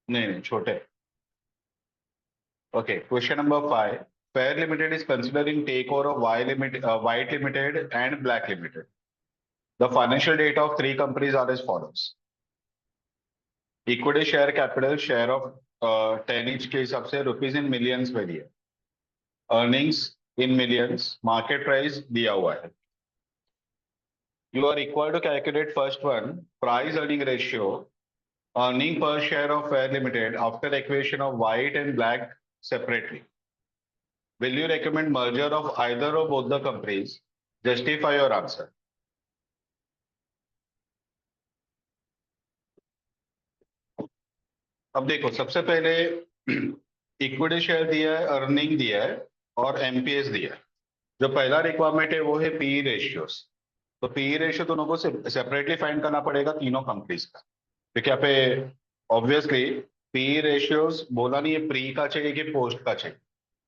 नहीं नहीं छोटे. Okay, question number 5. Fair Limited is considering takeover of White Limited and Black Limited. The financial data of three companies are as follows. Equity share capital share of 10 each के हिसाब से rupees in millions में दिया. Earnings in millions, market price दिया हुआ है. You are required to calculate first one, price earning ratio, earning per share of Fair Limited after acquisition of White and Black separately. Will you recommend merger of either or both the companies? Justify your answer. अब देखो, सबसे पहले equity share दिया है, earning दिया है और MPS दिया है. जो पहला रिक्वायरमेंट है वो है पीई रेशियोस. तो पीई रेशियो दोनों को सेपरेटली फाइंड करना पड़ेगा तीनों कंपनीज का. क्योंकि यहाँ पे ऑब्वियसली पीई रेशियोस बोला नहीं है प्री का चाहिए कि पोस्ट का चाहिए.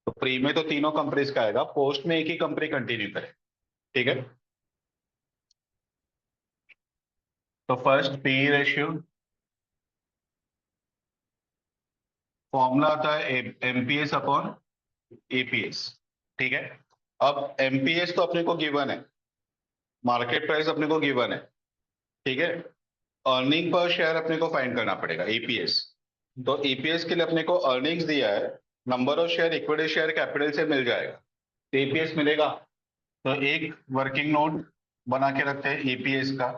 तो प्री में तो तीनों कंपनीज का आएगा, पोस्ट में एक ही कंपनी कंटिन्यू करे. ठीक है. तो फर्स्ट पीई रेशियो फॉर्मूला आता है एमपीएस अपॉन एपीएस. ठीक है. अब एमपीएस तो अपने को गिवन है, मार्केट प्राइस अपने को गिवन है. ठीक है. अर्निंग पर शेयर अपने को फाइंड करना पड़ेगा ईपीएस. तो ईपीएस के लिए अपने को अर्निंग्स दिया है, number of share equity share capital से मिल जाएगा. तो ईपीएस मिलेगा. तो एक वर्किंग नोट बना के रखते हैं ईपीएस का.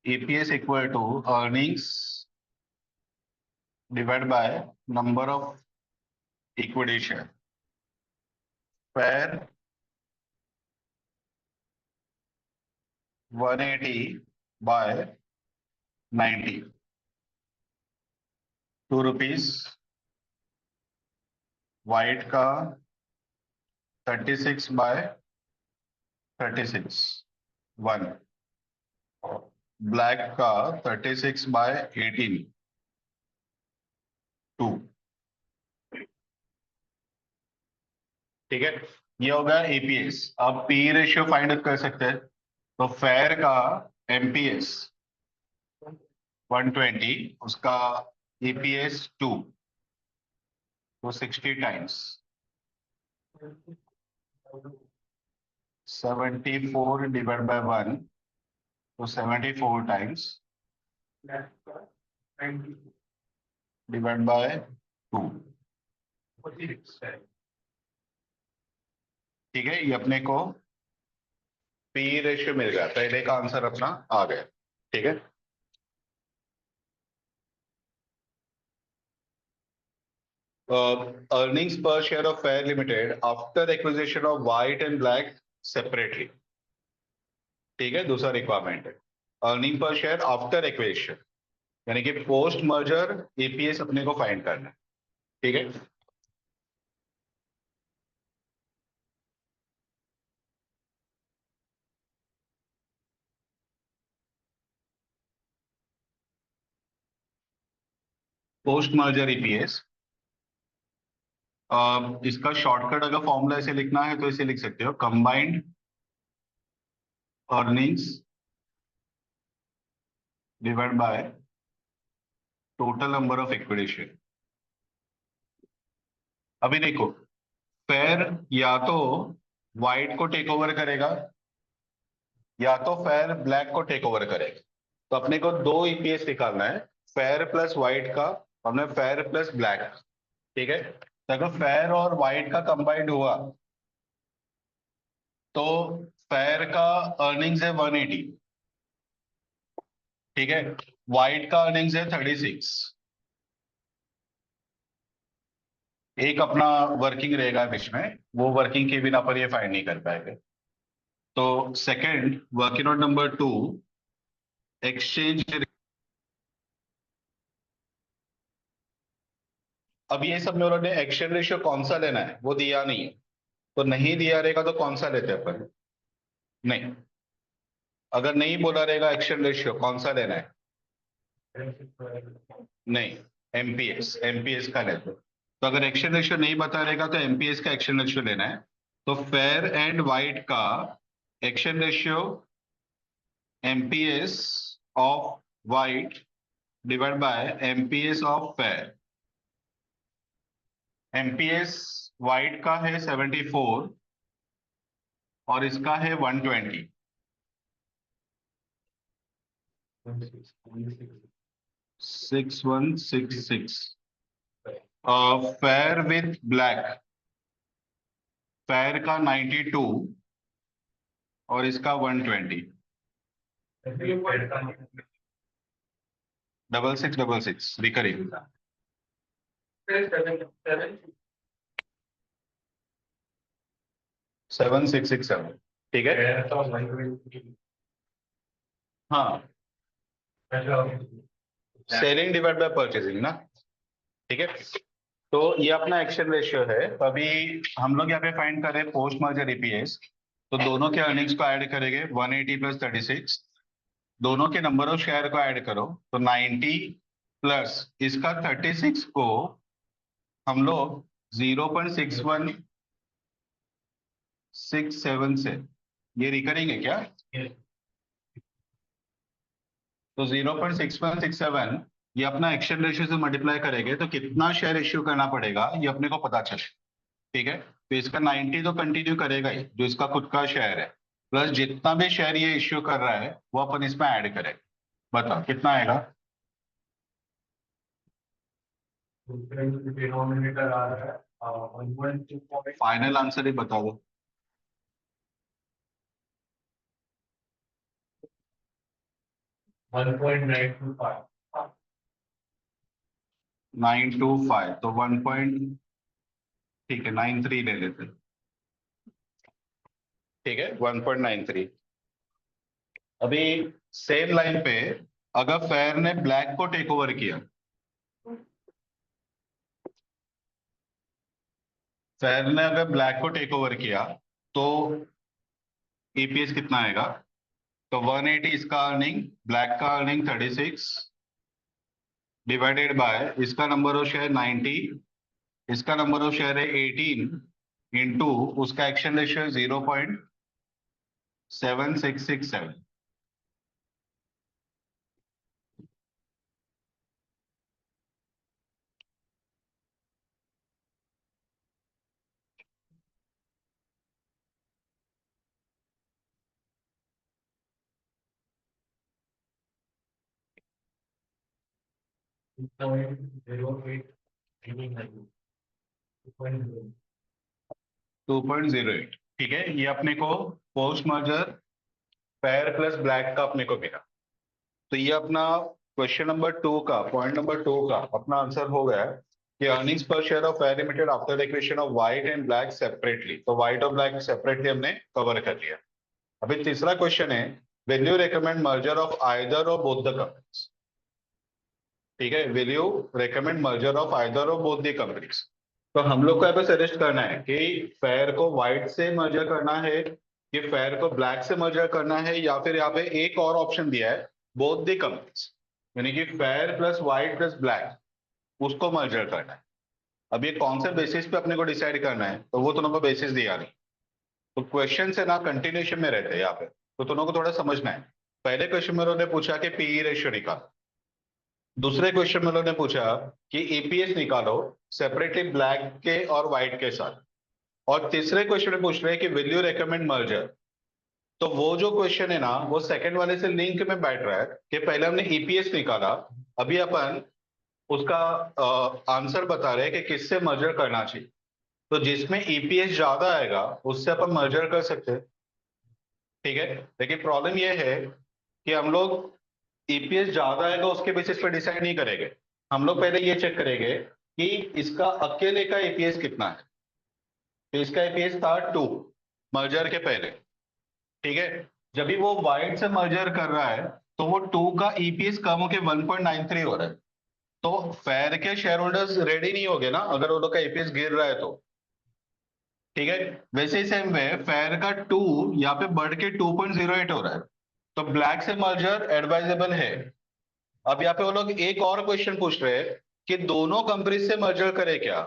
EPS equal to earnings divide by number of equity share. Fair 180 by 90, 2 rupees. White का 36 बाय 36, 1. ब्लैक का 36 बाय 18, 2. ठीक है. ये होगा एपीएस. अब पी रेशियो फाइंड कर सकते हैं. तो फेयर का एमपीएस 120, उसका ईपीएस 2, तो 60 टाइम्स 74 डिवाइड बाय 1, तो 74 टाइम्स डिवाइड बाय 2. ठीक है. ये अपने को पी रेशियो मिल गया. पहले का आंसर अपना आ गया. ठीक है. अर्निंग्स पर share of fair limited after acquisition of white and black separately. ठीक है. दूसरा रिक्वायरमेंट है earning per share after acquisition, यानी कि पोस्ट मर्जर ईपीएस अपने को फाइंड करना है. ठीक है. पोस्ट मर्जर ईपीएस, इसका शॉर्टकट अगर फॉर्मूला ऐसे लिखना है तो इसे लिख सकते हो combined earnings divide by total number of equity share. अभी देखो, फेयर या तो व्हाइट को टेक ओवर करेगा या तो फेयर ब्लैक को टेक ओवर करेगा. तो अपने को दो ईपीएस निकालना है, फेयर प्लस व्हाइट का, हमने फेयर प्लस ब्लैक. ठीक है. तो अगर फेयर और व्हाइट का कंबाइंड हुआ तो फेयर का अर्निंग्स है 180. ठीक है. व्हाइट का अर्निंग्स है 36. एक अपना वर्किंग रहेगा बीच में, वो वर्किंग के बिना पर ये फाइंड नहीं कर पाएंगे. तो second working note number 2, exchange. अब ये सब में उन्होंने एक्सचेंज रेशियो कौन सा लेना है वो दिया नहीं है. तो नहीं दिया रहेगा तो कौन सा लेते हैं अपन? नहीं. अगर नहीं बोला रहेगा एक्सचेंज रेशियो कौन सा लेना है? नहीं, एमपीएस. एमपीएस का लेते हैं. तो अगर एक्सचेंज रेशियो नहीं बता रहेगा तो एमपीएस का एक्सचेंज रेशियो लेना है. तो फेयर एंड व्हाइट का action ratio MPS of white divide by MPS of fair. MPS white का है 74 और इसका है 120। 6166। फेयर विथ ब्लैक, फेयर का 92 और इसका 120। 6666 रिकरिंग। 7667 ठीक है। हाँ, सेलिंग डिवाइड बाय परचेजिंग ना, ठीक है। तो ये अपना एक्शन रेशियो है। तो अभी हम लोग यहाँ पे फाइंड कर रहे हैं पोस्ट मर्जर ईपीएस। तो दोनों के अर्निंग्स को ऐड करेंगे 180 प्लस 36, दोनों के नंबर ऑफ शेयर को ऐड करो तो 90 प्लस इसका 36 को हम लोग 0.6167 से, ये रिकरिंग है क्या? तो 0.6167 ये अपना एक्शन रेशियो से मल्टीप्लाई करेंगे तो कितना शेयर इश्यू करना पड़ेगा ये अपने को पता चले, ठीक है। तो इसका 90 तो कंटिन्यू करेगा ही, जो इसका खुद का शेयर है, प्लस जितना भी शेयर ये इश्यू कर रहा है वो अपन इसमें ऐड करें। बताओ कितना आएगा? फाइनल आंसर ही बता दो। 925 तो 1 पॉइंट, ठीक है 93 ले लेते, ठीक है 1.93। अभी सेम लाइन पे अगर फेयर ने ब्लैक को टेक ओवर किया, फेयर ने अगर ब्लैक को टेक ओवर किया तो ईपीएस कितना आएगा? तो 180 इसका अर्निंग, ब्लैक का अर्निंग 36 डिवाइडेड बाय इसका नंबर ऑफ शेयर 90, इसका नंबर ऑफ शेयर है 18 इंटू उसका एक्शन रेशियो 0.7667। 2.08, ठीक है। ये अपने को post merger fair plus black का अपने को मिला। तो ये अपना क्वेश्चन नंबर 2 का, पॉइंट नंबर 2 का अपना आंसर हो गया कि अर्निंग्स पर share of fair limited after acquisition of white and black separately. तो व्हाइट और ब्लैक सेपरेटली हमने कवर कर लिया। अभी तीसरा क्वेश्चन है, will you recommend merger of either और बोथ द कंपनीज। ठीक है, will you recommend merger of either और बोथ द कंपनीज। तो हम लोग को यहाँ पे सजेस्ट करना है कि फेयर को व्हाइट से मर्जर करना है, कि फेयर को ब्लैक से मर्जर करना है, या फिर यहाँ पे एक और ऑप्शन दिया है बोथ द कंपनीज, यानी कि fair plus white plus black, उसको मर्जर करना है। अब ये कौन से बेसिस पे अपने को डिसाइड करना है, तो वो दोनों को बेसिस दिया नहीं। तो क्वेश्चन से ना कंटिन्यूशन में रहते हैं यहाँ पे, तो दोनों को थोड़ा समझना है। पहले क्वेश्चन में उन्होंने पूछा कि पीई रेशियो निकालो, दूसरे क्वेश्चन में उन्होंने पूछा कि ईपीएस निकालो सेपरेटली ब्लैक के और व्हाइट के साथ, और तीसरे क्वेश्चन में पूछ रहे हैं कि विल यू रिकमेंड मर्जर। तो वो जो क्वेश्चन है ना वो सेकंड वाले से लिंक में बैठ रहा है कि पहले हमने ईपीएस निकाला, अभी अपन उसका आंसर बता रहे हैं कि किससे मर्जर करना चाहिए। तो जिसमें ईपीएस ज्यादा आएगा उससे अपन मर्जर कर सकते हैं, ठीक है। लेकिन प्रॉब्लम ये है कि हम लोग ईपीएस ज्यादा आएगा उसके बेसिस पे डिसाइड नहीं करेंगे। हम लोग पहले ये चेक करेंगे कि इसका अकेले का ईपीएस कितना है। तो इसका ईपीएस था 2 मर्जर के पहले, ठीक है। जब भी वो वाइड से मर्जर कर रहा है तो वो 2 का ईपीएस कम होके 1.93 हो रहा है। तो फेयर के शेयर होल्डर्स रेडी नहीं हो गए ना अगर वो लोग का ईपीएस गिर रहा है तो, ठीक है। वैसे ही सेम वे फेयर का 2 यहाँ पे बढ़ के 2.08 हो रहा है, तो ब्लैक से मर्जर एडवाइजेबल है। अब यहाँ पे वो लोग एक और क्वेश्चन पूछ रहे हैं कि दोनों कंपनी से मर्जर करे क्या,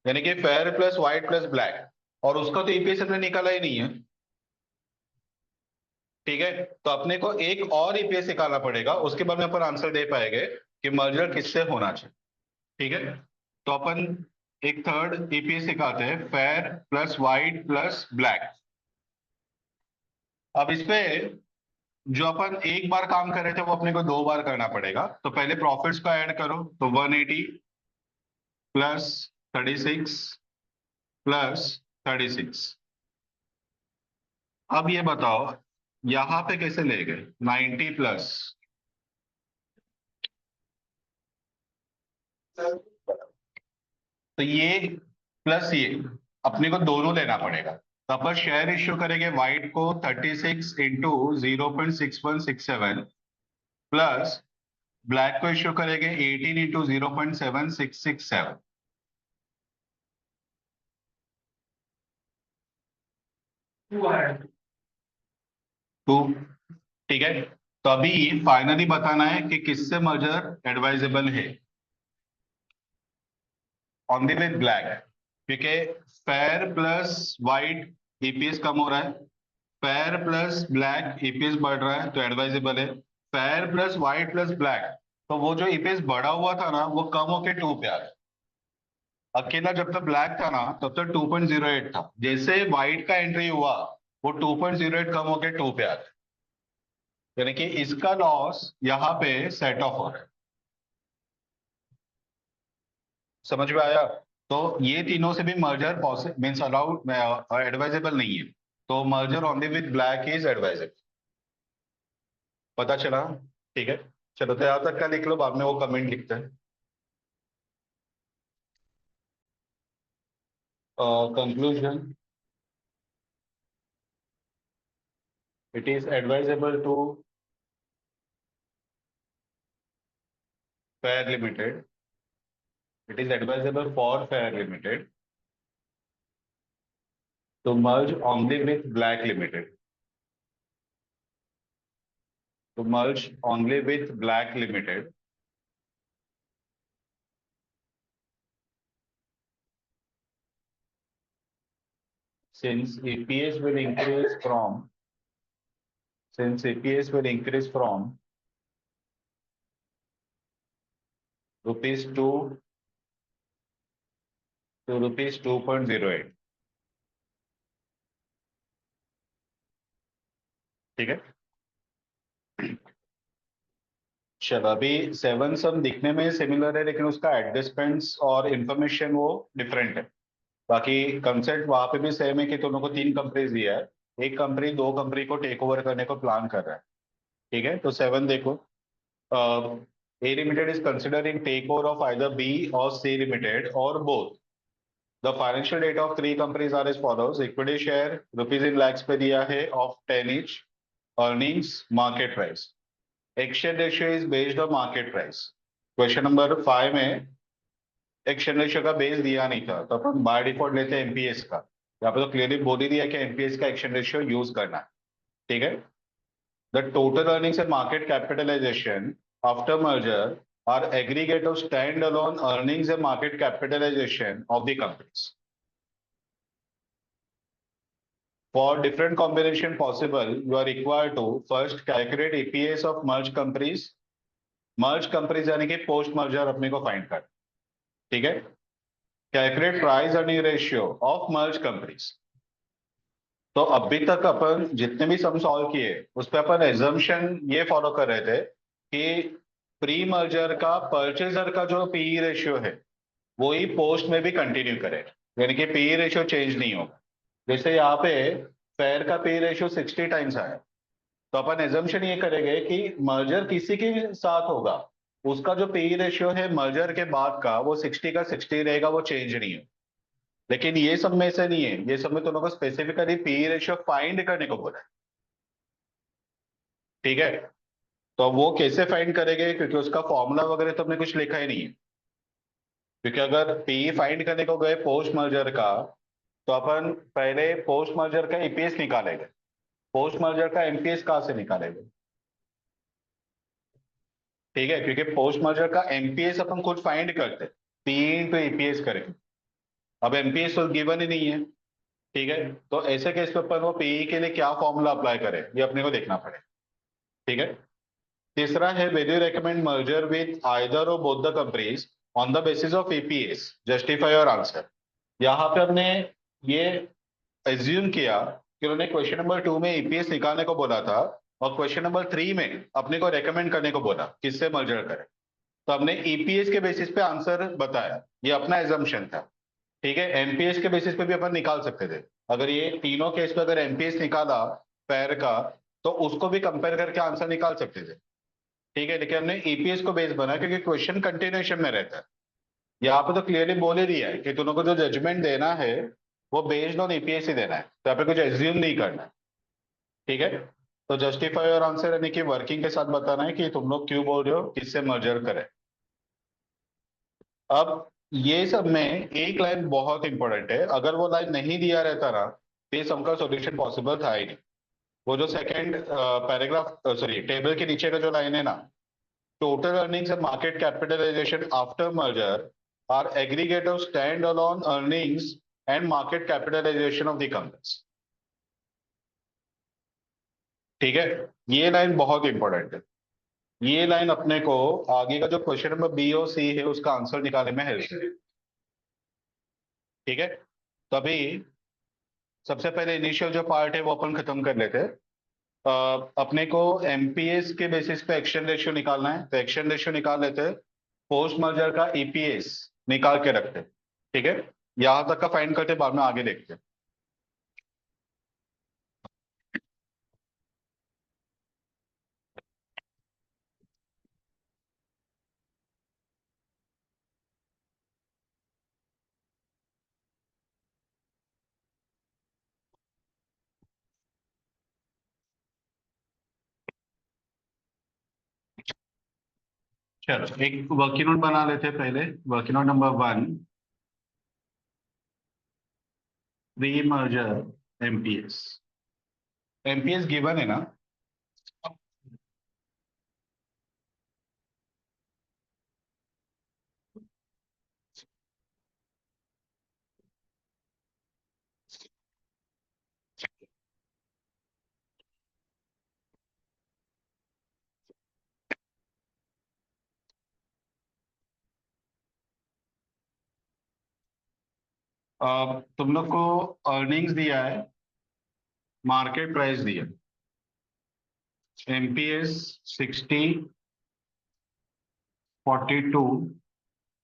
यानी कि fair plus white plus black, और उसका तो ईपीएस हमने निकाला ही नहीं है। ठीक है, तो अपने को एक और ईपीएस निकालना पड़ेगा, उसके बाद में अपन आंसर दे पाएंगे कि मर्जर किससे होना चाहिए। ठीक है, तो अपन एक थर्ड ईपीएस निकालते हैं, fair plus white plus black. अब इसपे जो अपन एक बार काम कर रहे थे वो अपने को दो बार करना पड़ेगा। तो पहले प्रॉफिट्स का ऐड करो, तो 180 प्लस 36 प्लस 36। अब ये बताओ यहां पे कैसे ले गए 90 प्लस, तो ये प्लस ये अपने को दोनों लेना पड़ेगा। तो अपन शेयर इश्यू करेंगे वाइट को 36 इंटू 0.6167 प्लस ब्लैक को इश्यू करेंगे 18 इंटू 0.7667। टू। ठीक है, तो अभी फाइनली बताना है कि किससे मर्जर एडवाइजेबल है ऑन द विद ब्लैक, क्योंकि फेयर प्लस वाइट ईपीएस कम हो रहा है, फेयर प्लस ब्लैक ईपीएस बढ़ रहा है, तो एडवाइजेबल है। Fair plus white plus black, तो वो जो ईपीएस बढ़ा हुआ था ना वो कम होके टू पे आ गया। अकेला जब तक ब्लैक था ना तब तक 2.08 था, जैसे व्हाइट का एंट्री हुआ वो 2.08 कम होके टू पे आ गया, यानी कि इसका लॉस यहाँ पे सेट ऑफ हो रहा है। समझ में आया? तो ये तीनों से भी merger possible means allowed advisable नहीं है, तो merger only with black is advisable. पता चला? ठीक है, चलो तो यहाँ तक का लिख लो, बाद में वो कमेंट लिखते हैं। Conclusion, it is advisable to fair limited, it is advisable for Fair Limited to merge only with Black Limited. To merge only with Black Limited since EPS will increase from rupees 2 to rupees 2.08. ठीक है, चलो अभी seven सम दिखने में similar है लेकिन उसका adjustments और इंफॉर्मेशन वो डिफरेंट है। बाकी कंसेप्ट वहां पे भी सेम है कि दोनों को तीन कंपनीज दिया है, एक कंपनी दो कंपनी को टेक ओवर करने को प्लान कर रहा है। ठीक है, तो सेवन देखो, A Limited is considering takeover of either B or C Limited or both. The financial data of three companies are as follows: equity share rupees in lakhs पे दिया है of 10 each, earnings market price, exchange ratio is based on market price। Question number 5 में exchange ratio का base दिया नहीं था तो अपन by default लेते हैं एमपीएस का। यहाँ पे तो क्लियरली बोल ही दिया कि एमपीएस का एक्सचेंज रेशियो यूज करना है। ठीक है, the total earnings and market capitalization after merger are aggregate of standalone earnings and market capitalization of the companies. For different combination possible, you are required to first calculate EPS of merged companies. Merged companies यानी कि post merger अपने को find कर। ठीक है, calculate price earning ratio of merged companies। तो अभी तक अपन जितने भी सम सॉल्व किए उस पर अपन एजम्पशन ये फॉलो कर रहे थे कि प्री मर्जर का परचेजर का जो पीई रेशियो है वो ही पोस्ट में भी कंटिन्यू करे, यानी कि पीई रेशियो चेंज नहीं होगा। जैसे यहाँ पे फेयर का पीई रेशियो 60 टाइम्स आया, तो अपन एजम्पशन ये करेंगे कि मर्जर किसी के साथ होगा उसका जो पीई रेशियो है मर्जर के बाद का वो 60 का 60 रहेगा, वो चेंज नहीं है। लेकिन ये सब में ऐसा नहीं है, ये सब में तुम लोग को स्पेसिफिकली पीई रेशियो फाइंड करने को बोला है। ठीक है, तो वो कैसे फाइंड करेंगे क्योंकि उसका फॉर्मूला वगैरह तो हमने कुछ लिखा ही नहीं है। क्योंकि अगर पीई फाइंड करने को गए पोस्ट मर्जर का तो अपन पहले पोस्ट मर्जर का ईपीएस निकालेंगे, पोस्ट मर्जर का एमपीएस कहाँ से निकालेंगे। ठीक है, क्योंकि पोस्ट मर्जर का एमपीएस अपन खुद फाइंड करते पी इंटू ईपीएस करके। अब एमपीएस तो गिवन ही नहीं है, ठीक है, तो ऐसे केस पे अपन वो पीई के लिए क्या फॉर्मूला अप्लाई करें ये अपने को देखना पड़े। ठीक है। तीसरा है where you recommend merger with either और both the companies on the basis of EPS, justify your answer. यहाँ पे हमने ये एज्यूम किया कि उन्होंने क्वेश्चन नंबर 2 में ईपीएस निकालने को बोला था और क्वेश्चन नंबर 3 में अपने को रेकमेंड करने को बोला किससे मर्जर करें। तो हमने ईपीएस के बेसिस पे आंसर बताया, ये अपना एजम्पशन था। ठीक है, एमपीएस के बेसिस पे भी अपन निकाल सकते थे। अगर ये तीनों केस पे अगर एमपीएस निकाला पैर का, तो उसको भी कंपेयर करके आंसर निकाल सकते थे। ठीक है, लेकिन हमने ईपीएस को बेस बनाया क्योंकि क्वेश्चन कंटिन्यूएशन में रहता है। यहाँ पे तो क्लियरली बोल ही दिया है कि दोनों को जो जजमेंट देना है वो बेस्ड ऑन ईपीएस ही देना है, तो यहाँ पे कुछ एज्यूम नहीं करना है। ठीक है, तो जस्टिफाई और आंसर यानी कि वर्किंग के साथ बताना है कि तुम लोग क्यों बोल रहे हो किससे मर्जर करें। अब ये सब में एक लाइन बहुत इंपॉर्टेंट है, अगर वो लाइन नहीं दिया रहता ना तो ये सम का सॉल्यूशन पॉसिबल था ही नहीं। वो जो सेकंड पैराग्राफ सॉरी टेबल के नीचे का जो लाइन है ना, total earnings and market capitalization after merger are aggregate of stand-alone earnings and market capitalization of the companies। ठीक है, ये लाइन बहुत इंपॉर्टेंट है। ये लाइन अपने को आगे का जो क्वेश्चन नंबर बी और सी है उसका आंसर निकालने में हेल्प करेगी। ठीक है, तो अभी सबसे पहले इनिशियल जो पार्ट है वो अपन खत्म कर लेते हैं। अपने को एमपीएस के बेसिस पे एक्शन रेशियो निकालना है, तो एक्शन रेशियो निकाल लेते हैं। पोस्ट मर्जर का ईपीएस निकाल के रखते हैं। ठीक है, यहां तक का फाइंड करते बाद में आगे देखते हैं। चलो एक वर्किंग नोट बना लेते हैं पहले। Working note number 1, pre merger MPS. MPS given है ना। तुम लोग को अर्निंग्स दिया है, मार्केट प्राइस दिया, MPS 60, 42,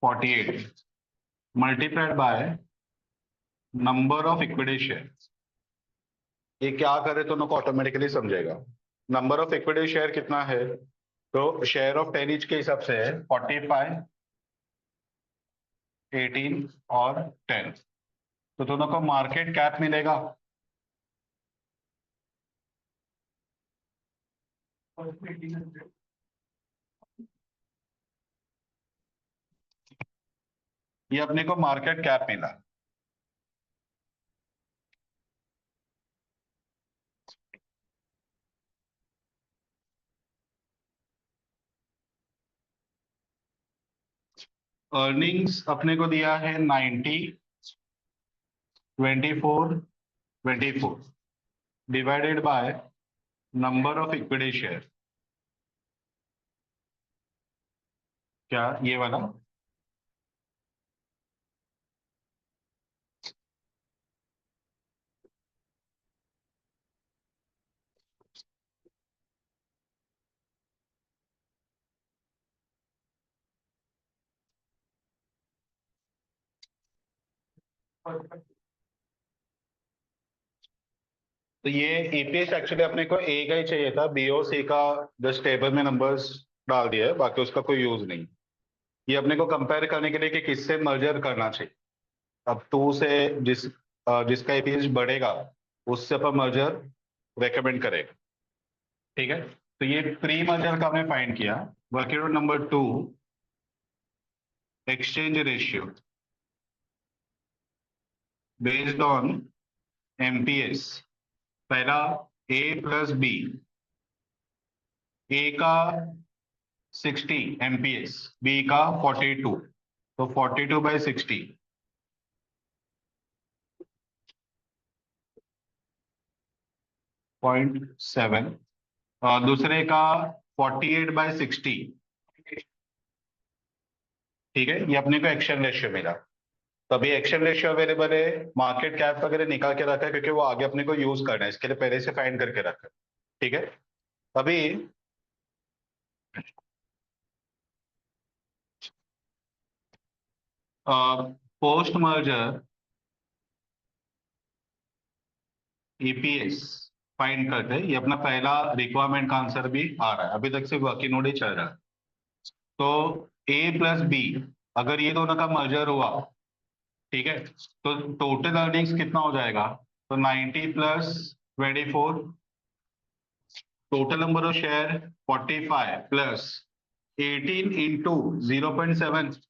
48 multiplied by number of equity share. ये क्या करे तो को ऑटोमेटिकली समझेगा। नंबर ऑफ इक्विटी शेयर कितना है, तो शेयर ऑफ 10 ईच के हिसाब से है 45, 18 और 10। तो दोनों को मार्केट कैप मिलेगा। ये अपने को मार्केट कैप मिला। अर्निंग्स अपने को दिया है 90, 24, 24 divided by number of equity share. क्या ये वाला। तो ये ईपीएस एक्चुअली अपने को ए का ही चाहिए था, बी और सी का जस्ट टेबल में नंबर्स डाल दिया है, बाकी उसका कोई यूज नहीं। ये अपने को कंपेयर करने के लिए कि किससे मर्जर करना चाहिए। अब टू से जिसका ईपीएस बढ़ेगा उससे अपन मर्जर रेकमेंड करेगा। ठीक है, तो ये प्री मर्जर का हमने फाइंड किया। Working number 2, exchange ratio based on MPS. पहला ए प्लस बी, ए का 60 एमपीएस, बी का 42, तो 42/60 0.7, दूसरे का 48/60। ठीक है, ये अपने को एक्शन रेशियो मिला। तो अभी एक्शन रेशियो अवेलेबल है, मार्केट कैप वगैरह निकाल के रखा है क्योंकि वो आगे अपने को यूज करना है, इसके लिए पहले से फाइंड करके रखा है। ठीक है, अभी पोस्ट मर्जर ईपीएस फाइंड करते हैं। ये अपना पहला रिक्वायरमेंट का आंसर भी आ रहा है, अभी तक सिर्फ वर्किंग नोट ही चल रहा है। तो ए प्लस बी, अगर ये दोनों का मर्जर हुआ, ठीक है, तो टोटल अर्निंग्स कितना हो जाएगा? तो 90 plus 24, total number of share 45 plus 18 into 0.7,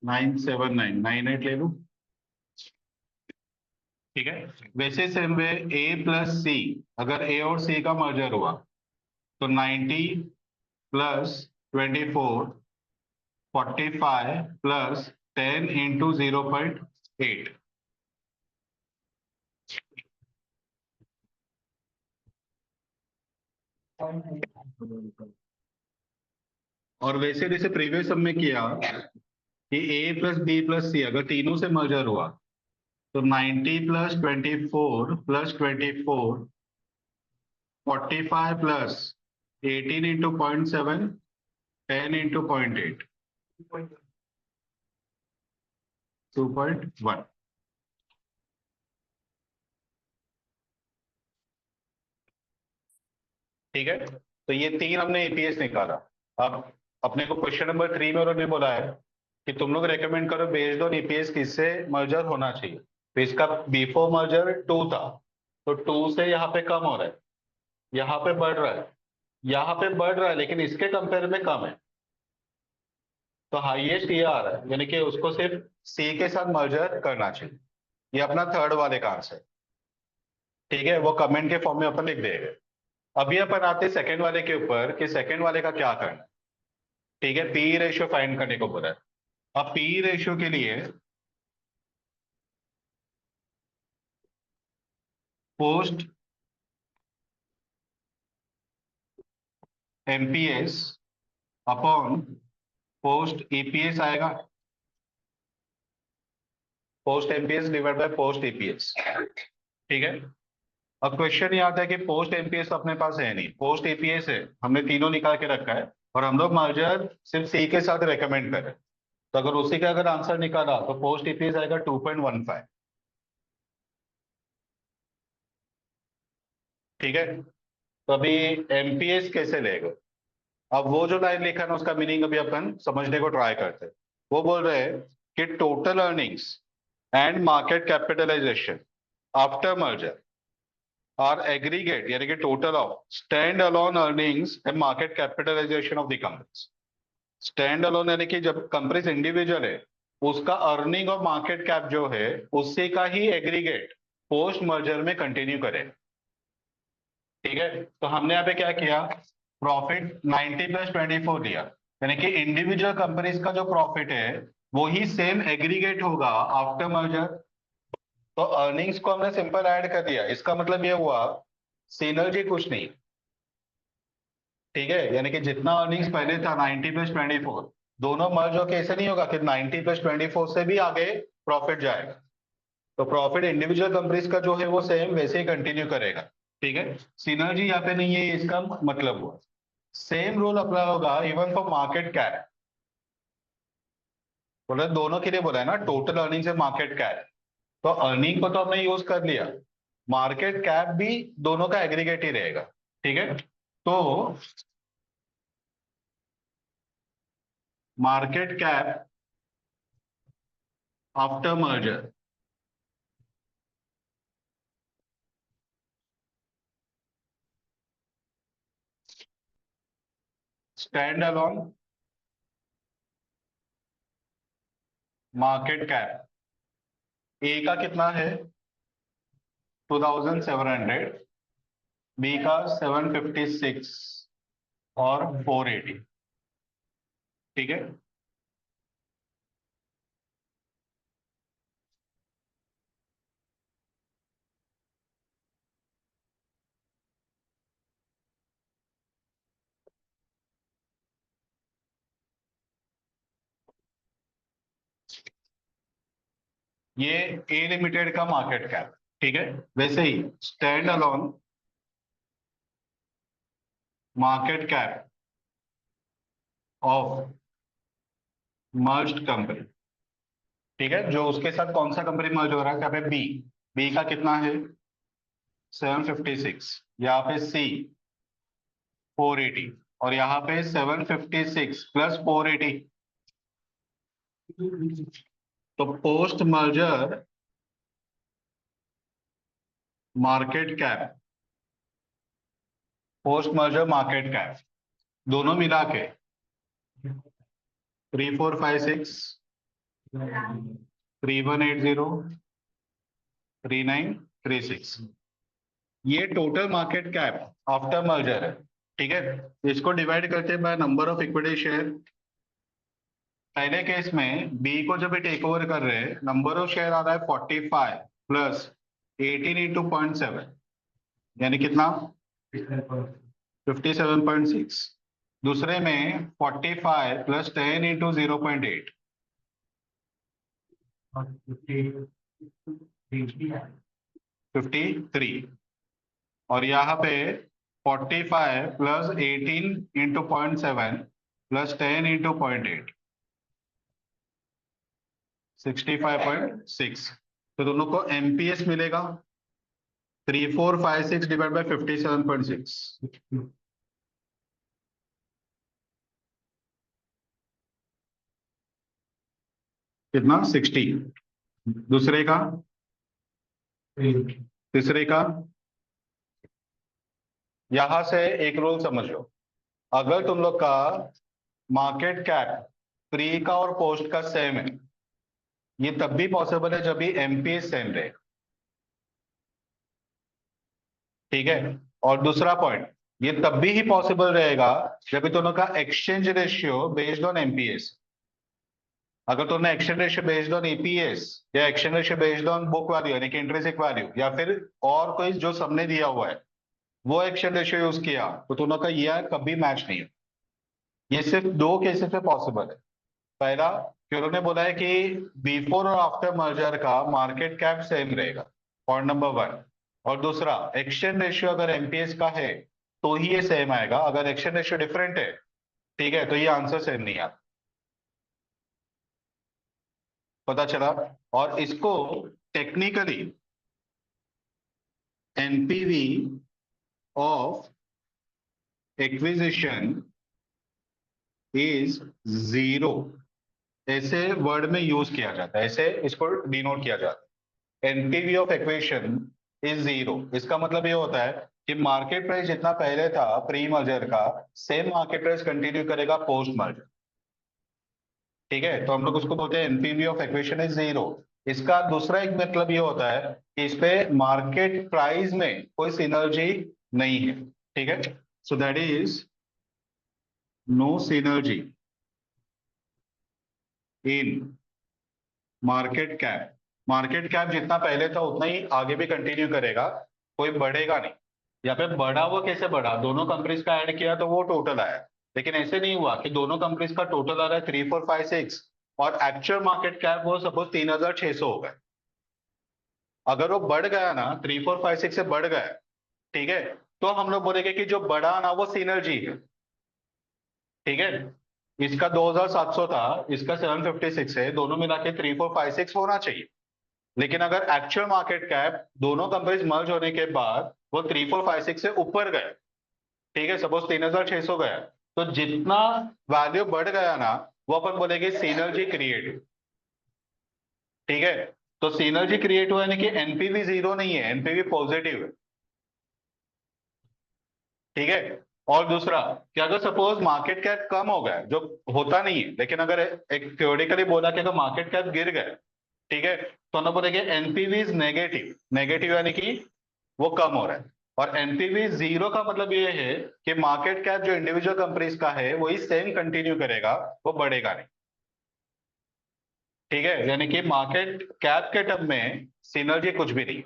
97998 ले लूं। ठीक है, वैसे सेम वे ए प्लस सी, अगर ए और सी का मर्जर हुआ तो 90 प्लस 24, 45 प्लस 10 इंटू 0.8। और वैसे जैसे प्रीवियस सब में किया कि ए प्लस बी प्लस सी अगर तीनों से मर्जर हुआ तो 90 plus 24 plus 24, 45 plus 18 into 0.7, 10 into 0.8, 2.1। ठीक है, तो ये तीन हमने एपीएस निकाला। अब अपने को क्वेश्चन नंबर 3 में उन्होंने बोला है कि तुम लोग रेकमेंड करो बेस्ड ऑन ईपीएस किससे मर्जर होना चाहिए। तो इसका बिफोर मर्जर 2 था, तो 2 से यहाँ पे कम हो रहा है, यहाँ पे बढ़ रहा है, यहाँ पे बढ़ रहा है, लेकिन इसके कंपेयर में कम है। तो हाईएस्ट ये आ रहा है, यानी कि उसको सिर्फ सी के साथ मर्जर करना चाहिए। ये अपना थर्ड वाले का आंसर है। ठीक है, वो कमेंट के फॉर्म में अपन लिख देंगे। अभी अपन आते हैं सेकंड वाले के ऊपर कि सेकंड वाले का क्या करना है। ठीक है, पी रेशियो फाइंड करने को बोला है। अब पी रेशियो के लिए post MPS upon post EPS आएगा, post MPS divide by post EPS. ठीक है, अब क्वेश्चन ये आता है कि पोस्ट एमपीएस अपने पास है नहीं, पोस्ट ईपीएस है, हमने तीनों निकाल के रखा है और हम लोग मर्जर सिर्फ सी के साथ रेकमेंड करें। तो अगर उसी का अगर आंसर निकाला तो पोस्ट ईपीएस आएगा 2.15। ठीक है, तो अभी एमपीएस कैसे लेगा? अब वो जो लाइन लिखा है ना उसका मीनिंग अभी अपन समझने को ट्राई करते हैं। वो बोल रहे हैं कि total earnings and market capitalisation after merger are aggregate, यानी कि total of stand alone earnings and market capitalisation of the companies. Stand alone यानी कि जब कंपनीज इंडिविजुअल है, उसका अर्निंग और मार्केट कैप जो है उससे का ही एग्रीगेट पोस्ट मर्जर में कंटिन्यू करें। ठीक है, तो हमने यहाँ पे क्या किया, प्रॉफिट 90 प्लस 24 दिया, यानी कि इंडिविजुअल कंपनीज का जो प्रॉफिट है वो ही सेम एग्रीगेट होगा आफ्टर मर्जर। तो अर्निंग्स को हमने सिंपल ऐड कर दिया, इसका मतलब ये हुआ सिनर्जी कुछ नहीं। ठीक है, यानी कि जितना अर्निंग्स पहले था 90 प्लस 24, दोनों मर्ज होके ऐसे नहीं होगा कि 90 प्लस 24 से भी आगे प्रॉफिट जाएगा। तो प्रॉफिट इंडिविजुअल कंपनीज का जो है वो सेम वैसे ही कंटिन्यू करेगा। ठीक है, सिनर्जी यहाँ पे नहीं है, इसका मतलब हुआ सेम रूल अप्लाई होगा इवन फॉर मार्केट कैप। बोला दोनों के लिए बोला है ना, टोटल अर्निंग से मार्केट कैप। तो अर्निंग को तो हमने यूज कर लिया, मार्केट कैप भी दोनों का एग्रीगेट ही रहेगा। ठीक है, तो market cap after merger stand alone market cap, A का कितना है 2700, बी का 756 और 480, ठीक है। ये ए लिमिटेड का मार्केट कैप, ठीक है। वैसे ही stand alone market cap of merged company, ठीक है। जो उसके साथ कौन सा कंपनी मर्ज हो रहा है, क्या पे बी, बी का कितना है 756, यहाँ पे सी 480, और यहाँ पे 756 प्लस 480। तो post merger market cap, post merger market cap दोनों मिला के 3456, 3180, 3936, ये total market cap after merger है, ठीक है। इसको डिवाइड करते हैं bye number of equity share. पहले केस में बी को जब टेक ओवर कर रहे हैं, नंबर ऑफ शेयर आ रहा है 45 प्लस 18 इंटू 0.7, यानी कितना 57.6। दूसरे में 45 प्लस 10 इंटू 0.8, 53। और यहाँ पे 45 प्लस 18 इंटू 0.7 प्लस 10 इंटू 0.8, 65.6। तो दोनों को एमपीएस मिलेगा 3456 डिवाइड बाय 57.6, कितना 60। दूसरे का, तीसरे का, यहां से एक रूल समझ लो। अगर तुम लोग का मार्केट कैप प्री का और पोस्ट का सेम है, ये तब भी पॉसिबल है जब भी एमपीएस सेम रहे, ठीक है। और दूसरा पॉइंट, ये तब भी ही पॉसिबल रहेगा जब भी दोनों का exchange ratio based on MPS. अगर तुमने exchange ratio based on EPS या exchange ratio based on book value यानी कि इंट्रिंसिक वैल्यू या फिर और कोई जो सबने दिया हुआ है वो एक्सचेंज रेशियो यूज किया, तो दोनों का ये कभी मैच नहीं हो। ये सिर्फ दो केसेस में पॉसिबल है। पहला कि उन्होंने बोला है कि बिफोर और आफ्टर मर्जर का मार्केट कैप सेम रहेगा, पॉइंट नंबर वन। और दूसरा, एक्सचेंज रेशियो अगर एमपीएस का है तो ही ये सेम आएगा, अगर एक्सचेंज रेशियो डिफरेंट है, ठीक है, तो ये आंसर सेम नहीं आता। पता चला। और इसको technically NPV of acquisition is zero, ऐसे वर्ड में यूज किया जाता है, ऐसे इसको डिनोट किया जाता है। NPV of equation is zero, इसका मतलब ये होता है कि मार्केट प्राइस जितना पहले था प्री मर्जर का, सेम मार्केट प्राइस कंटिन्यू करेगा पोस्ट मर्जर, ठीक है। तो हम लोग उसको बोलते हैं NPV of equation is zero. इसका दूसरा एक मतलब ये होता है कि इस पे मार्केट प्राइस में कोई सिनर्जी नहीं है, ठीक है। So that is no synergy in market cap. Market cap जितना पहले था उतना ही आगे भी कंटिन्यू करेगा, कोई बढ़ेगा नहीं। यहाँ पे बढ़ा वो कैसे बढ़ा, दोनों कंपनीज का ऐड किया तो वो टोटल आया। लेकिन ऐसे नहीं हुआ कि दोनों कंपनीज का टोटल आ रहा है 3456 और एक्चुअल मार्केट कैप वो सपोज 3600 हो गए। अगर वो बढ़ गया ना, 3456 से बढ़ गया, ठीक है, तो हम लोग बोलेंगे कि जो बढ़ा ना वो सिनर्जी है, ठीक है। इसका 2700 था, इसका 756 है, दोनों मिला के 3456 होना चाहिए। लेकिन अगर एक्चुअल मार्केट कैप दोनों कंपनीज मर्ज होने के बाद वो 3456 से ऊपर गए, ठीक है, सपोज 3600 गया, तो जितना वैल्यू बढ़ गया ना वो अपन बोलेंगे सिनर्जी क्रिएट, ठीक है। तो सिनर्जी क्रिएट हुआ यानी कि एनपीवी जीरो नहीं है, एनपीवी पॉजिटिव है, ठीक है। और दूसरा कि अगर सपोज मार्केट कैप कम हो गया, जो होता नहीं है, लेकिन अगर एक थ्योरेटिकली बोला कि अगर मार्केट कैप गिर गए, ठीक है, तो हम बोलेंगे एनपीवी इज नेगेटिव, नेगेटिव यानी कि वो कम हो रहा है, और एनपीवी जीरो का मतलब ये है कि मार्केट कैप जो इंडिविजुअल कंपनीज का है वही सेम कंटिन्यू करेगा, वो बढ़ेगा नहीं। ठीक है, यानी कि मार्केट कैप के टर्म में सिनर्जी कुछ भी नहीं।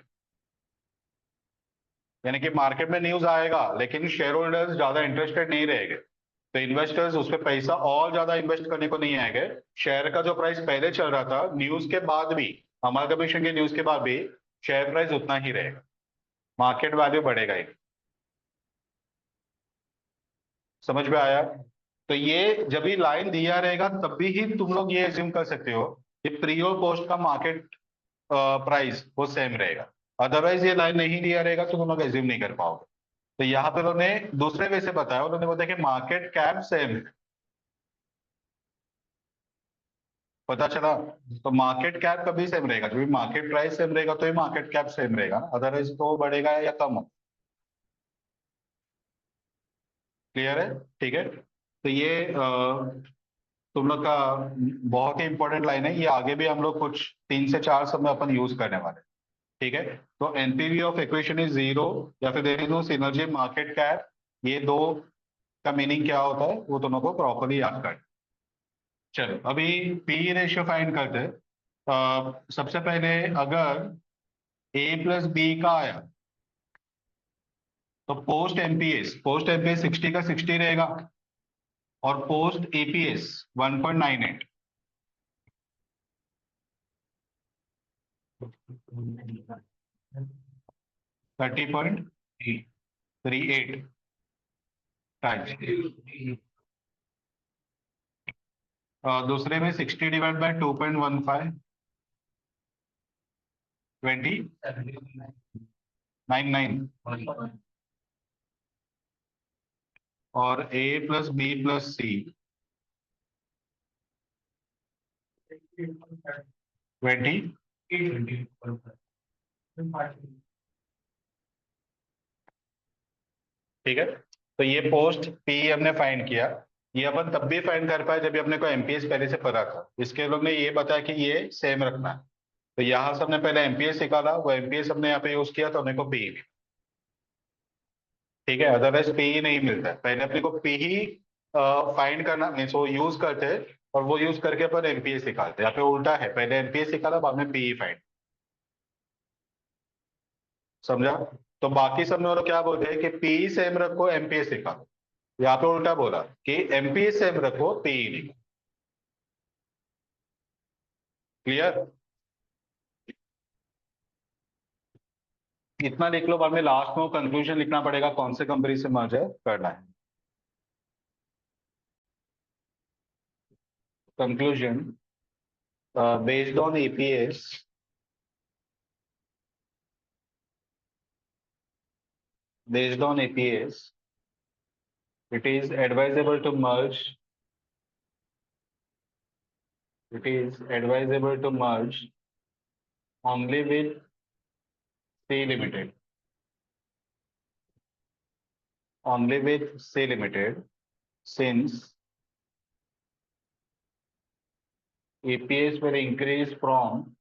यानी कि मार्केट में न्यूज आएगा लेकिन शेयर होल्डर्स ज्यादा इंटरेस्टेड नहीं रहेंगे, तो इन्वेस्टर्स उस पर पैसा और ज्यादा इन्वेस्ट करने को नहीं आएंगे। शेयर का जो प्राइस पहले चल रहा था न्यूज के बाद भी, हमारे कमीशन के न्यूज के बाद भी शेयर प्राइस उतना ही रहेगा, मार्केट वैल्यू बढ़ेगा ही। समझ में आया? तो ये जब भी लाइन दिया रहेगा तब भी ही तुम लोग ये एज्यूम कर सकते हो कि प्री और पोस्ट का मार्केट प्राइस वो सेम रहेगा। अदरवाइज ये लाइन नहीं दिया रहेगा तो तुम लोग एज्यूम नहीं कर पाओगे। तो यहाँ पे उन्होंने दूसरे वे से बताया, उन्होंने बताया कि मार्केट कैप सेम है। पता चला? तो मार्केट कैप कभी सेम रहेगा, जब भी मार्केट प्राइस सेम रहेगा तो ही मार्केट कैप सेम रहेगा, अदरवाइज तो बढ़ेगा या कम हो। क्लियर है? ठीक है। तो ये तुम लोग का बहुत ही इंपॉर्टेंट लाइन है, ये आगे भी हम लोग कुछ 3 से 4 समय अपन यूज करने वाले हैं। ठीक है। तो NPV of equation is zero, या फिर there is no synergy market cap, ये दो का मीनिंग क्या होता है वो दोनों को प्रॉपरली याद कर। चलो अभी पी रेशियो फाइंड करते हैं। सबसे पहले अगर ए प्लस बी का आया तो पोस्ट एमपीएस 60 का 60 रहेगा, और पोस्ट एपीएस 1.98। 30.38 टाइम्स। दूसरे में 60 डिवाइड बाय 2.15, 20.99। और ए प्लस बी प्लस सी 20। ठीक है। तो ये पोस्ट पी हमने फाइंड किया। ये अपन तब भी फाइंड कर पाए जब भी अपने को एमपीएस पहले से पता था, इसके लोग ने ये बताया कि ये सेम रखना है। तो यहाँ से हमने पहले एमपीएस निकाला, वो एमपीएस हमने यहाँ पे यूज किया तो अपने को पी। ठीक है, अदरवाइज पी ही नहीं मिलता है, पहले अपने को पी ही फाइंड करना मीन्स वो यूज करते हैं, और वो यूज करके अपन एमपीएस निकालते हैं। यहाँ पे उल्टा है, पहले एमपीएस निकाला बाद में पी फाइंड। समझा? तो बाकी सब में वो लोग क्या बोलते हैं कि पी सेम रखो एमपीएस निकालो, यहाँ पे उल्टा बोला कि एमपीएस सेम रखो पी निकालो। क्लियर? इतना लिख लो, बाद में लास्ट में कंक्लूजन लिखना पड़ेगा कौन से कंपनी से मर्जर करना है। Conclusion based on APS, based on APS, it is advisable to merge. It is advisable to merge only with C Limited. Only with C Limited, since EPS will increase from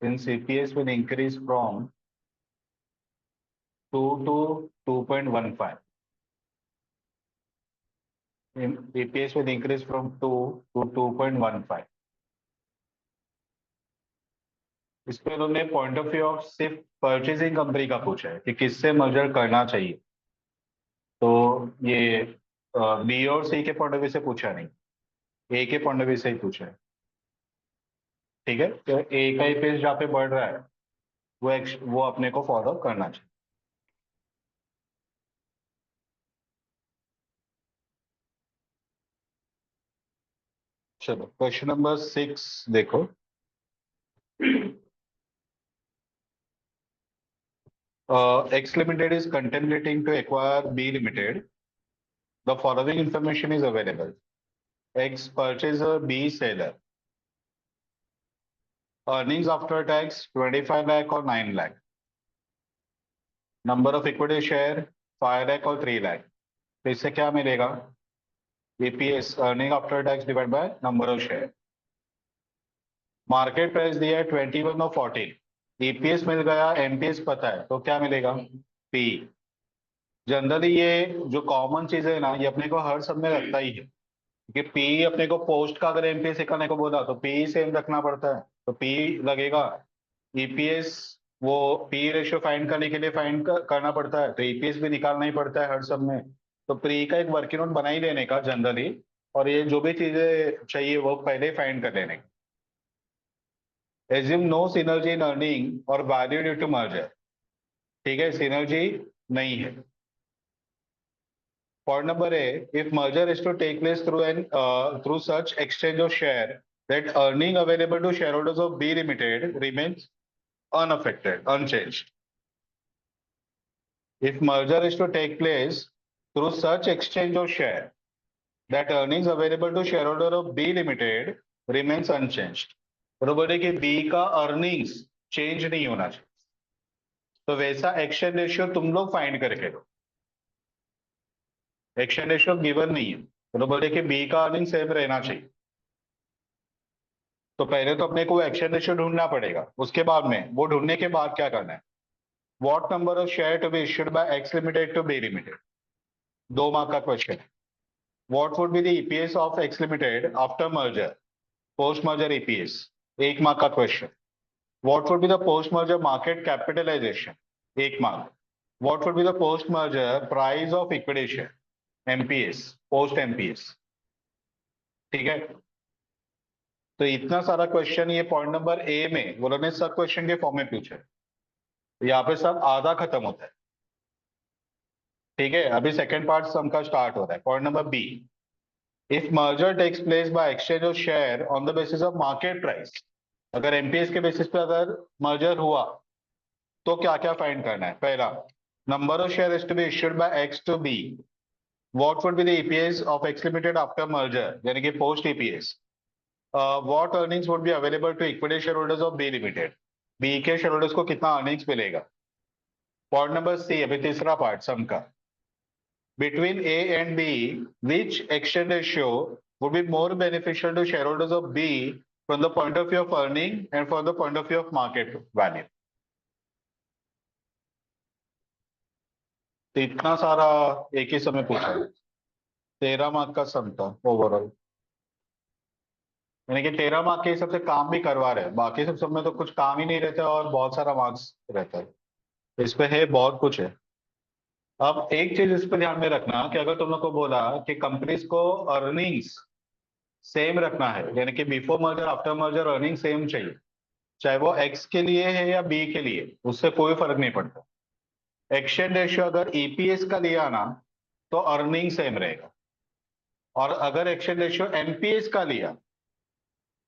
since EPS will increase from 2 to 2.15. EPS will increase from 2 to 2.15. इस पे उन्होंने point of view of सिर्फ purchasing company का पूछा है कि किससे merger करना चाहिए। तो ये बी और सी के पॉइंट ऑफ व्यू से पूछा नहीं, ए के पॉइंट ऑफ व्यू से ही पूछा है। ठीक है, तो ए का ही पेज जहाँ पे बढ़ रहा है वो अपने को फॉलो करना चाहिए। चलो क्वेश्चन नंबर 6 देखो। X Limited is contemplating to acquire B Limited. The following information is available. X purchaser, B seller. Earnings after tax 25 lakh or 9 lakh. Number of equity share 5 lakh और 3 lakh. तो इससे क्या मिलेगा? EPS earning after tax divide by number of share. Market price दिया है 21 और 14। EPS मिल गया, MPS पता है, तो क्या मिलेगा? पी। जनरली ये जो कॉमन चीज है ना, ये अपने को हर सब में लगता ही है, क्योंकि पी अपने को पोस्ट का अगर एमपीएस निकालने को बोला तो पी सेम रखना पड़ता है, तो पी लगेगा। ईपीएस वो पी रेशियो फाइंड करने के लिए करना पड़ता है, तो ईपीएस भी निकालना ही पड़ता है हर सब में। तो प्री का एक वर्किंग नोट बना ही लेने का जनरली, और ये जो भी चीजें चाहिए वो पहले ही फाइंड कर लेने का। Assume no synergy in earning और वैल्यू ड्यू टू मर्जर। ठीक है, सिनर्जी नहीं है। Point number A, if merger is to take place through such exchange of share that earning available to shareholders of B Limited remains unaffected, unchanged. If merger is to take place through such exchange of share that earnings available to shareholder of B Limited remains unchanged. बरोबर है कि B का earnings change नहीं होना चाहिए, तो वैसा action ratio तुम लोग फाइंड करके लो। एक्शन रेशियो गिवन नहीं है, बरोबर है कि B का अर्निंग सेम रहना चाहिए। तो पहले तो अपने को एक्शन रेशियो ढूंढना पड़ेगा, उसके बाद में वो ढूंढने के बाद क्या करना है? What number of share to be issued by X limited to B limited, 2 mark का क्वेश्चन है। What would be the EPS of X limited after merger, post merger EPS, 1 mark का question. What would be the post merger market capitalization, 1 mark. What would be the post merger price of liquidation, MPS, post MPS. ठीक है, तो इतना सारा question ये point number A में वो लोगों ने सब क्वेश्चन के फॉर्म में पूछे, तो यहाँ पे सब आधा खत्म होता है। ठीक है, अभी सेकंड पार्ट सम का स्टार्ट हो रहा है। Point number B, if merger takes place by exchange of share on the basis of market price, अगर एमपीएस के बेसिस पे अगर मर्जर हुआ तो क्या क्या फाइंड करना है? पहला, number of share is to be issued by X to B. What would be the EPS of X limited after merger, यानी कि post EPS. What earnings would be available to equity share holders of B limited, B के share holders को कितना earnings मिलेगा। Point number सी, अभी तीसरा part सम का, between A and B, which exchange ratio would be more beneficial to shareholders of B from the point of view of earning and from the point of view of market value? तो इतना सारा एक ही समय पूछा है, 13 mark का सम था overall, यानी कि 13 मार्क के हिसाब से काम भी करवा रहे हैं, बाकी सब में तो कुछ काम ही नहीं रहता और बहुत सारा मार्क्स रहता है, इस पे है बहुत कुछ है। अब एक चीज इस पे ध्यान में रखना कि अगर तुम लोग को बोला कि कंपनीज को अर्निंग्स सेम रखना है, यानी कि before merger after merger earning same चाहिए, चाहे वो एक्स के लिए है या बी के लिए, उससे कोई फर्क नहीं पड़ता। एक्सचेंज रेशियो अगर ईपीएस का लिया ना तो अर्निंग सेम रहेगा, और अगर एक्सचेंज रेशियो एमपीएस का लिया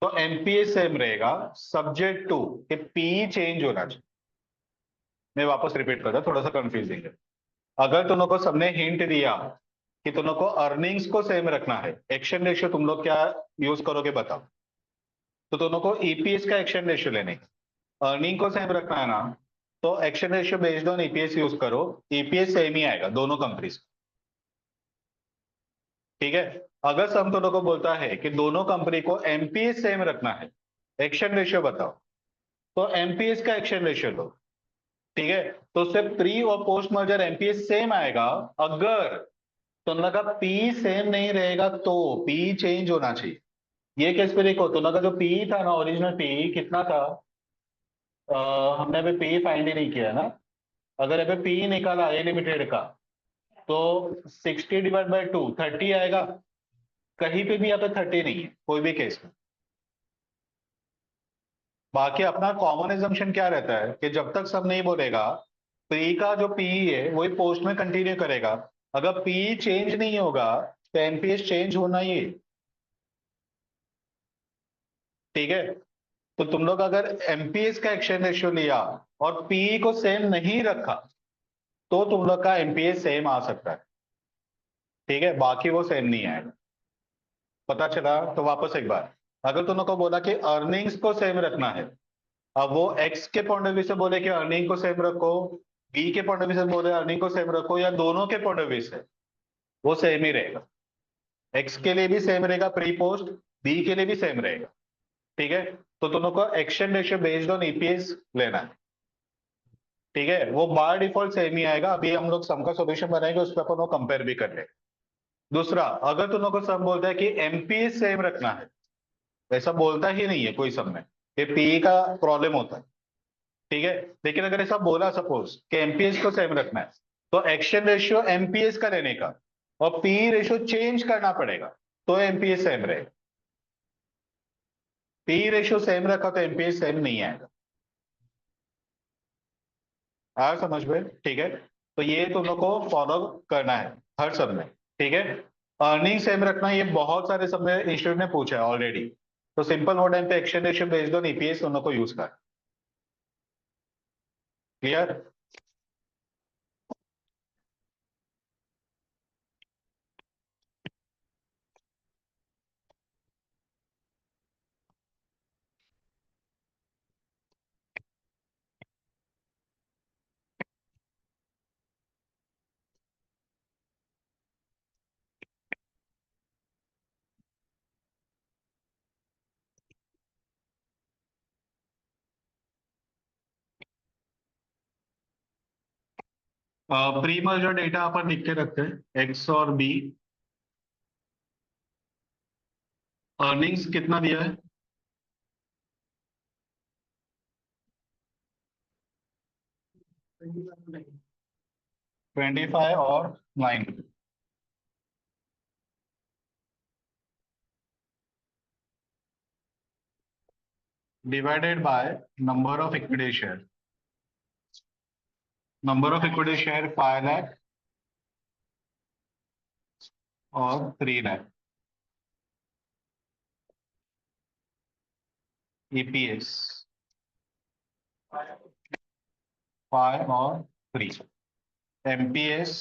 तो एमपीएस सेम रहेगा, सब्जेक्ट टू कि पी चेंज होना चाहिए। मैं वापस रिपीट कर रहा, थोड़ा सा कंफ्यूजिंग है। अगर तुम लोग को सबने हिंट दिया कि तुम लोग को अर्निंग्स को सेम रखना है, एक्सचेंज रेशियो तुम लोग क्या यूज करोगे बताओ? तो तुम लोग को ईपीएस का एक्सचेंज रेशियो लेने का, अर्निंग को सेम रखना है ना, तो exchange ratio based on EPS use करो, ईपीएस सेम ही आएगा दोनों कंपनीज। ठीक है, अगर सम दोनों को बोलता है कि दोनों कंपनी को एमपीएस सेम रखना है, एक्सचेंज रेशियो बताओ, तो एमपीएस का एक्सचेंज रेशियो लो। ठीक है, तो उससे प्री और पोस्ट मर्जर एमपीएस सेम आएगा, अगर तुम लोग का पी सेम नहीं रहेगा तो पी चेंज होना चाहिए। ये केस पे देखो, तुम लोग का जो पी था ना, ओरिजिनल पी कितना था? हमने अभी पी फाइंड ही नहीं किया ना। अगर अभी पी निकाला ए लिमिटेड का तो 60/2 30 आएगा, कहीं पे भी यहाँ पे 30 नहीं है कोई भी केस में। बाकी अपना कॉमन एजम्पशन क्या रहता है कि जब तक सब नहीं बोलेगा, पी का जो पी है वही पोस्ट में कंटिन्यू करेगा, अगर पी चेंज नहीं होगा तो एनपीएस चेंज होना ही है। ठीक है, तो तुम लोग अगर एमपीएस का एक्सचेंज रेशियो लिया और पी को सेम नहीं रखा तो तुम लोग का एमपीएस सेम आ सकता है। ठीक है, बाकी वो सेम नहीं आएगा। पता चला? तो वापस एक बार, अगर तुम लोग को बोला कि अर्निंग्स को सेम रखना है, अब वो एक्स के पॉइंट ऑफ व्यू से बोले कि अर्निंग को सेम रखो, बी के पॉइंट ऑफ व्यू से बोले अर्निंग को सेम रखो, या दोनों के पॉइंट ऑफ व्यू से, वो सेम ही रहेगा। एक्स के लिए भी सेम रहेगा प्री पोस्ट, बी के लिए भी सेम रहेगा। ठीक है, तो दोनों को exchange ratio based on EPS लेना है। ठीक है, वो बाय डिफॉल्ट सेम ही आएगा। अभी हम लोग सम का सॉल्यूशन बनाएंगे, उस पर अपन वो कंपेयर भी कर लेंगे। दूसरा, अगर दोनों को सम बोलता है कि एमपीएस सेम रखना है, वैसा बोलता ही नहीं है कोई सम में, ये पीई का प्रॉब्लम होता है। ठीक है, लेकिन अगर ऐसा बोला सपोज कि एमपीएस को सेम रखना है, तो एक्सचेंज रेशियो एमपीएस का लेने का और पीई रेशियो चेंज करना पड़ेगा, तो एमपीएस सेम रहेगा। पीई रेशियो सेम रखा तो एमपीएस सेम नहीं आएगा। आया समझ में? ठीक है, तो ये दोनों को फॉलो करना है हर सब में। ठीक है, अर्निंग सेम रखना, ये बहुत सारे सब में इंस्टीट्यूट ने पूछा है ऑलरेडी। तो सिंपल मोड एंड पे exchange ratio based on EPS दोनों को यूज कर। क्लियर? प्री मर्जर डेटा अपन लिख के रखते हैं, एक्स और बी। अर्निंग्स कितना दिया है? 25 और 9, divided by number of equity share. Number of equity share 5 lakh और 3 लाख। ईपीएस 5 और 3। एमपीएस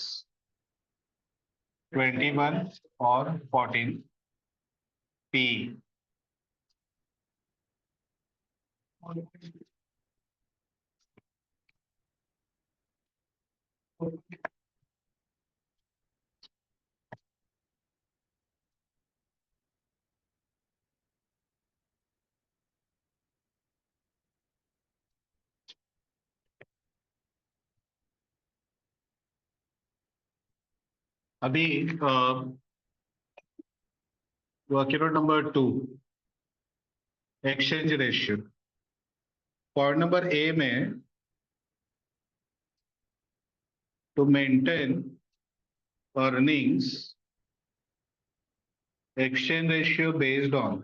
21 और 14। पी अभी working number 2, exchange ratio. Point number A में, to maintain earnings exchange ratio based on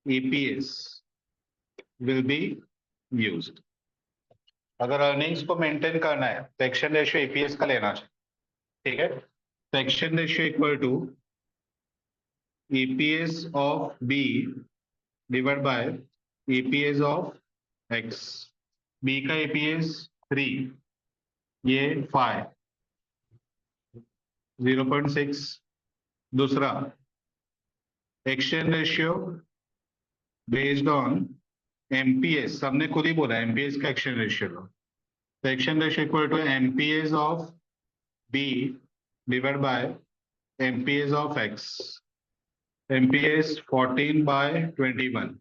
EPS will be used। अगर earnings को maintain करना है तो एक्सचेंज रेशियो ईपीएस का लेना चाहिए। ठीक है, तो exchange ratio equal to EPS of B divide by EPS of X. B का ईपीएस 3, ये 5, 0.6। दूसरा, exchange ratio based on MPS, सबने खुद ही बोला एमपीएस का एक्सचेंज रेशियो लो। तो exchange ratio equal to MPS of B divide by MPS of X. MPS 14 by 21,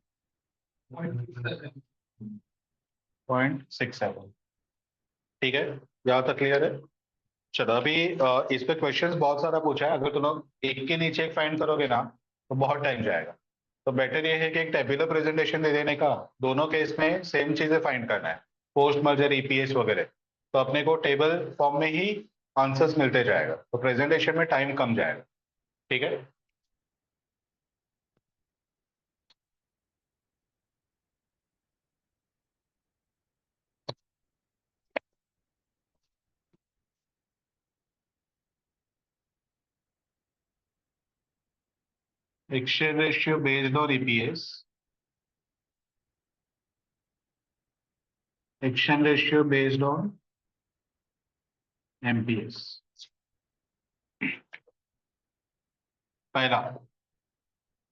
0.67। ठीक है, यहाँ तक क्लियर है? चलो, अभी इस पे क्वेश्चंस बहुत सारा पूछा है। अगर तुम लोग एक के नीचे एक फाइंड करोगे ना, तो बहुत टाइम जाएगा। तो बेटर ये है कि एक टेबुलर प्रेजेंटेशन दे देने का, दोनों केस में सेम चीजें फाइंड करना है, पोस्ट मर्जर ईपीएस वगैरह। तो अपने को टेबल फॉर्म में ही आंसर्स मिलते जाएगा, तो प्रेजेंटेशन में टाइम कम जाएगा। ठीक है, exchange ratio based on EPS, exchange ratio based on MPS। पहला,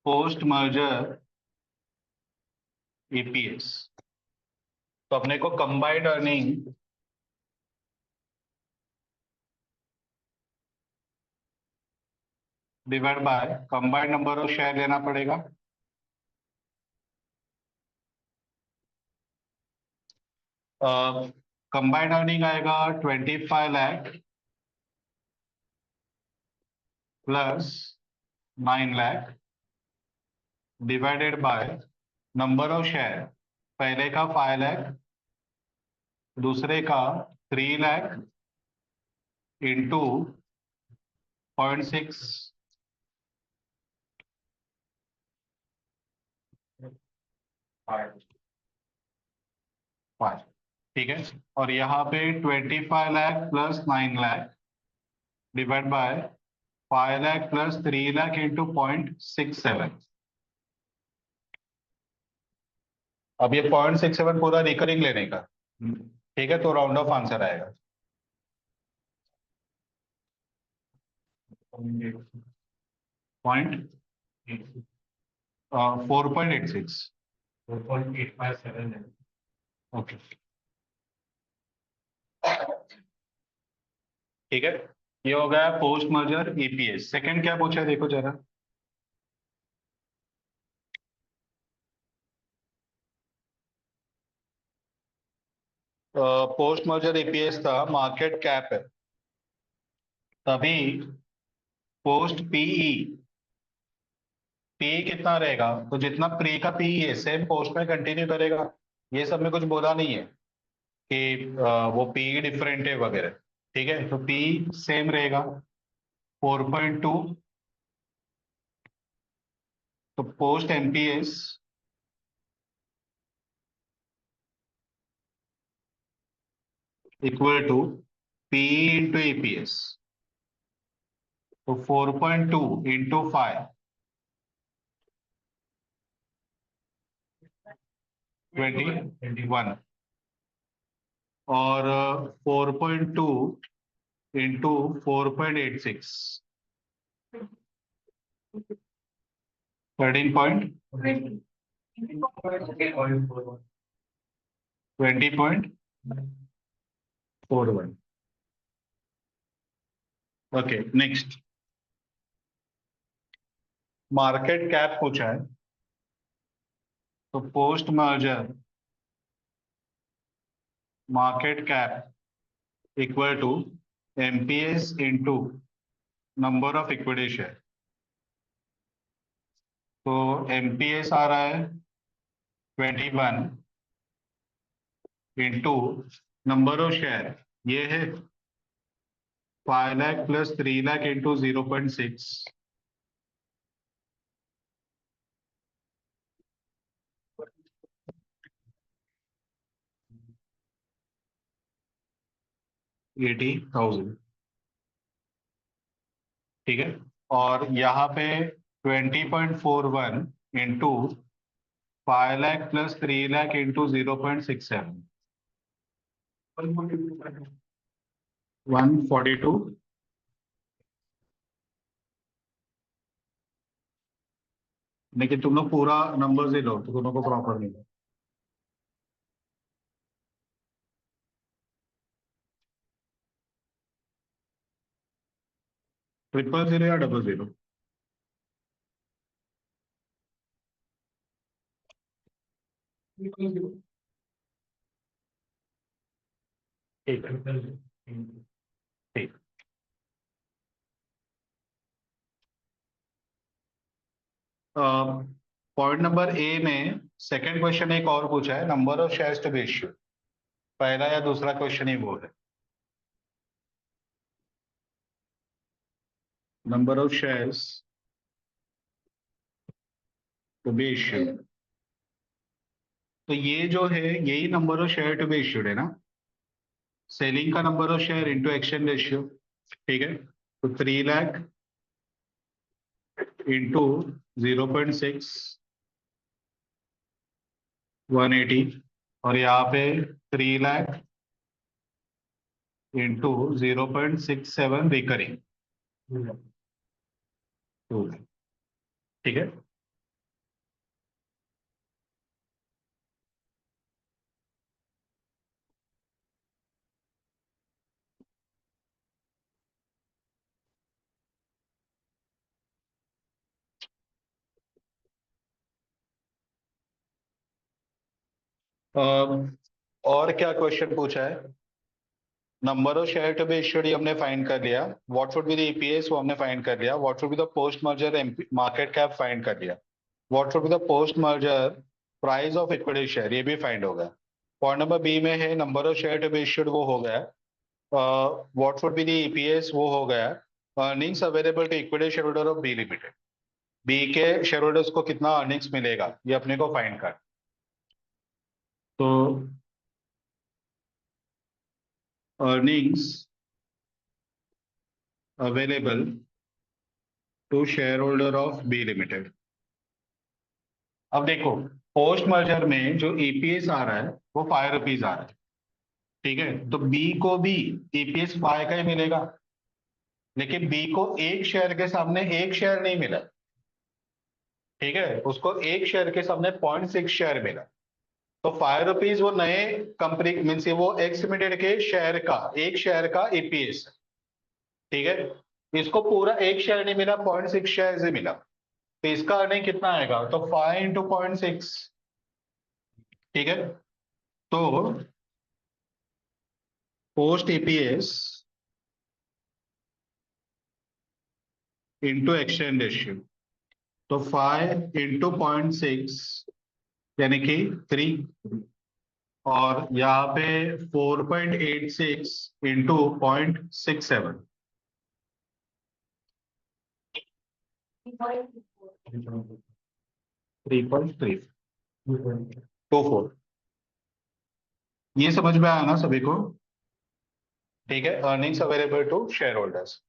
पोस्ट मर्जर EPS, तो अपने को combined earning divide by combined number of share लेना पड़ेगा। कंबाइंड अर्निंग आएगा 25 lakh plus 9 lakh divided by number of share, पहले का 5 लाख, दूसरे का 3 लाख इंटू 0.6 5। ठीक है, और यहाँ पे 25 lakh plus 9 lakh divide by 5 lakh plus 3 lakh into 0.67। अब ये 0.67 पूरा रिकरिंग लेने का, ठीक है, तो राउंड ऑफ आंसर आएगा। पॉइंट 4.86 4.857 है। ओके, ठीक है, ये हो गया पोस्ट मर्जर ईपीएस। सेकंड क्या पूछा है देखो जरा। पोस्ट मर्जर ईपीएस था, मार्केट कैप है, तभी पोस्ट पीई, पीई कितना रहेगा, तो जितना प्री का पीई है सेम पोस्ट में कंटिन्यू करेगा। ये सब में कुछ बोला नहीं है कि वो पीई डिफरेंट है वगैरह। ठीक है, तो पीई सेम रहेगा 4.2। तो post MPS equal to PE into EPS, तो 4.2 इंटू 5 21, और 4.2 into 4.86 20.41। Okay, next market cap पूछा है, तो post merger market cap equal to MPS into number of equity share. तो एमपीएस आ रहा है 21 इंटू नंबर ऑफ शेयर, ये है 5 लाख प्लस 3 लाख इंटू 0.6, 80,000। ठीक है, और यहाँ पे 20.41 into 5 lakh plus 3 lakh into 0.67, 142। लेकिन तुम लोग पूरा नंबर ही लो तो दोनों को प्रॉपर मिले। ट्रिपल जीरो या डबल जीरो? ठीक है, ठीक। पॉइंट नंबर ए में सेकंड क्वेश्चन एक और पूछा है, number of shares to be issued. पहला या दूसरा क्वेश्चन ही वो है, number of shares to be issued. तो ये जो है यही number of share to be issued है ना, सेलिंग का number of share into exchange ratio. ठीक है, तो 3 लाख इंटू 0.6, 180, और यहाँ पे 3 लाख इंटू 0.67 रिकरिंग 2। ठीक है, और क्या क्वेश्चन पूछा है? Number of share to be issued हमने फाइंड कर लिया। What would be the EPS वो हमने फाइंड कर लिया। What would be the post merger market cap find कर लिया। What would be the post merger price of equity share ये भी फाइंड होगा। पॉइंट नंबर बी में है number of share to be issued वो हो गया। What would be the EPS वो हो गया। Earnings available to equity share holder of B limited, B के शेयर होल्डर्स को कितना अर्निंग्स मिलेगा ये अपने को फाइंड कर। तो earnings available to share holder of B limited. अब देखो, पोस्ट मर्जर में जो ईपीएस आ रहा है वो ₹5 आ रहा है, ठीक है। तो बी को भी ईपीएस 5 का ही मिलेगा, लेकिन बी को एक शेयर के सामने एक शेयर नहीं मिला, ठीक है। उसको एक शेयर के सामने 0.6 शेयर मिला। तो ₹5 वो नए कंपनी मीन्स वो एक्स लिमिटेड के शेयर का, एक शेयर का ईपीएस, ठीक है। इसको पूरा एक शेयर नहीं मिला, 0.6 शेयर से मिला। तो इसका अर्निंग कितना आएगा? तो 5 इंटू 0.6, ठीक है। तो post EPS into exchange ratio, तो 5 इंटू 0.6 यानी कि 3, और यहाँ पे 4.86 इंटू 0.67, 3.324। ये समझ में आया ना सभी को? ठीक है, earnings available to share holders.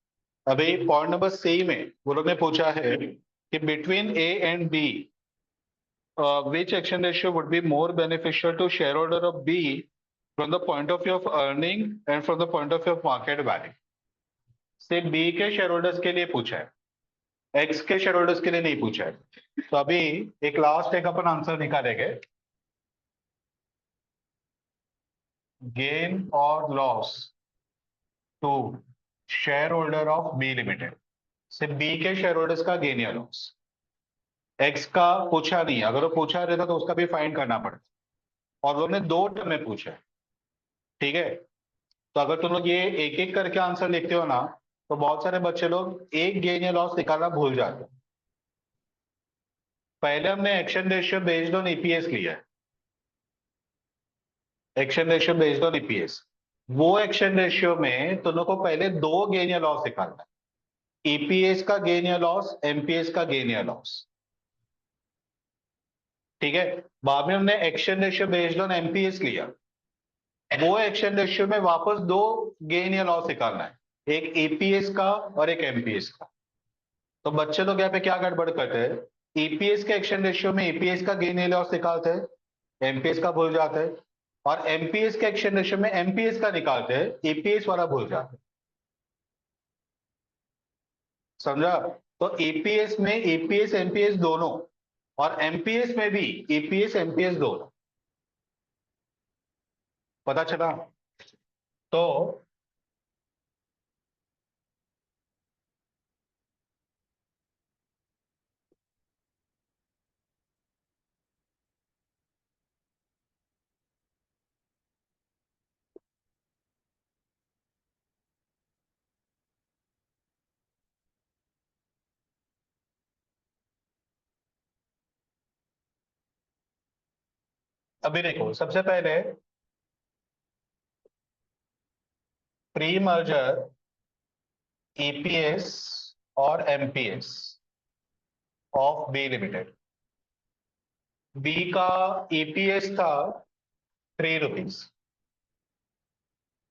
अभी पॉइंट नंबर सी में वो लोग ने पूछा है कि between A and B which action ratio would be more beneficial to shareholder of B from the point of view of earning and from the point of view of market value? सिर्फ B के share holders के लिए पूछा है, x के share holders के लिए नहीं पूछा है। तो अभी एक लास्ट एक अपन आंसर निकालेंगे, गेन और loss to share holder of B limited. सिर्फ बी के शेयर होल्डर्स का गेन या लॉस, एक्स का पूछा नहीं। अगर वो पूछा रहता तो उसका भी फाइंड करना पड़ता, और उन्होंने दो टर्म में पूछा है, ठीक है। तो अगर तुम लोग ये एक एक करके आंसर लिखते हो ना, तो बहुत सारे बच्चे लोग एक गेन या लॉस निकालना भूल जाते हैं। पहले हमने action ratio based on EPS लिया है, action ratio based on EPS. वो एक्शन रेशियो में तुम लोग को पहले दो गेन या लॉस निकालना है, ईपीएस का गेन या लॉस, एमपीएस का गेन या लॉस, ठीक है। बाद में हमने action ratio based on MPS लिया, वो एक्शन रेशियो में वापस दो गेन या लॉस निकालना है, एक ईपीएस का और एक एमपीएस का। तो बच्चे लोग यहाँ पे क्या गड़बड़ करते हैं, ईपीएस के एक्शन रेशियो में ईपीएस का गेन या लॉस निकालते हैं, एमपीएस का भूल जाते हैं, और एमपीएस के एक्शन रेशियो में एमपीएस का निकालते हैं, ईपीएस वाला भूल जाते हैं। समझा? तो ईपीएस में ईपीएस एमपीएस दोनों, और एमपीएस में भी ईपीएस एमपीएस दोनों। पता चला? तो अभी देखो, सबसे पहले प्री मर्जर ईपीएस और MPS of B limited. B का ईपीएस था ₹3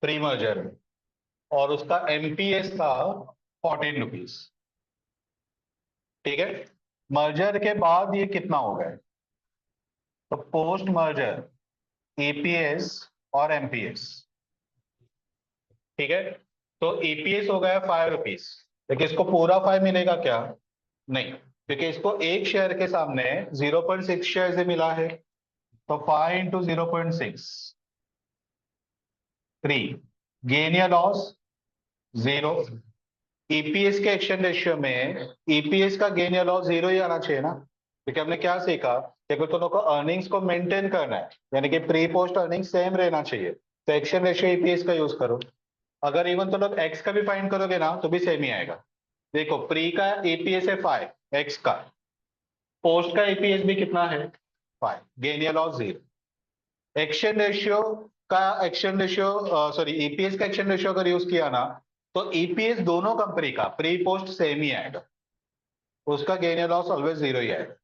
प्री मर्जर में, और उसका एमपीएस था ₹14, ठीक है। मर्जर के बाद ये कितना हो गया? तो पोस्ट मर्जर ईपीएस और एमपीएस, ठीक है। तो ईपीएस हो गया ₹5, लेकिन इसको पूरा 5 मिलेगा क्या? नहीं, क्योंकि इसको एक शेयर के सामने 0.6 शेयर से मिला है। तो 5 इंटू 0.6, 3। गेन या लॉस? 0। ईपीएस के एक्शन रेशियो में ईपीएस का गेन या लॉस 0 ही आना चाहिए ना, क्योंकि हमने क्या सीखा देखो दोनों को अर्निंग्स को मेंटेन करना है, यानी कि प्री पोस्ट अर्निंग सेम रहना चाहिए, तो एक्शन रेशियो ईपीएस का यूज करो। अगर इवन तो लोग एक्स का भी फाइंड करोगे ना तो भी सेम ही आएगा। देखो प्री का ईपीएस है 5 एक्स का, पोस्ट का ईपीएस भी कितना है 5, गेन या loss 0। Action ratio action ratio sorry EPS का एक्शन रेशियो अगर यूज किया ना तो ईपीएस दोनों कंपनी का प्री पोस्ट सेम ही आएगा, उसका गेन या लॉस ऑलवेज 0 ही आएगा।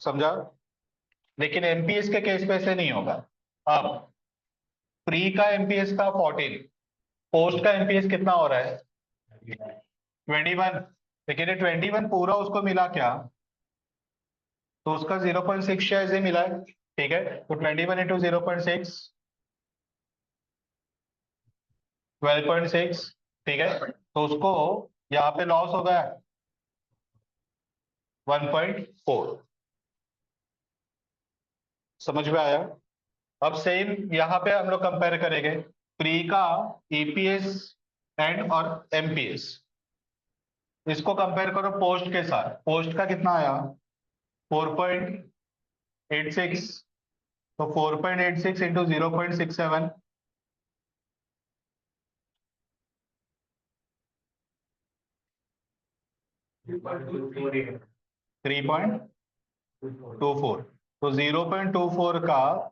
समझा? लेकिन एमपीएस के केस पे ऐसे नहीं होगा। अब प्री का एमपीएस का 14, पोस्ट का एमपीएस कितना हो रहा है 21, लेकिन ये 21 पूरा उसको मिला क्या, तो उसका 0.6 शेयर ही मिला है। ठीक है, तो 21 इंटू 0.6 12.6। ठीक है, तो उसको यहाँ पे लॉस हो गया 1.4। समझ में आया? अब सेम यहाँ पे हम लोग कंपेयर करेंगे प्री का ईपीएस एंड और एमपीएस, इसको कंपेयर करो पोस्ट के साथ। पोस्ट का कितना आया 4.86, तो 4.86 इंटू 0.67, 3.24, तो 0.24 का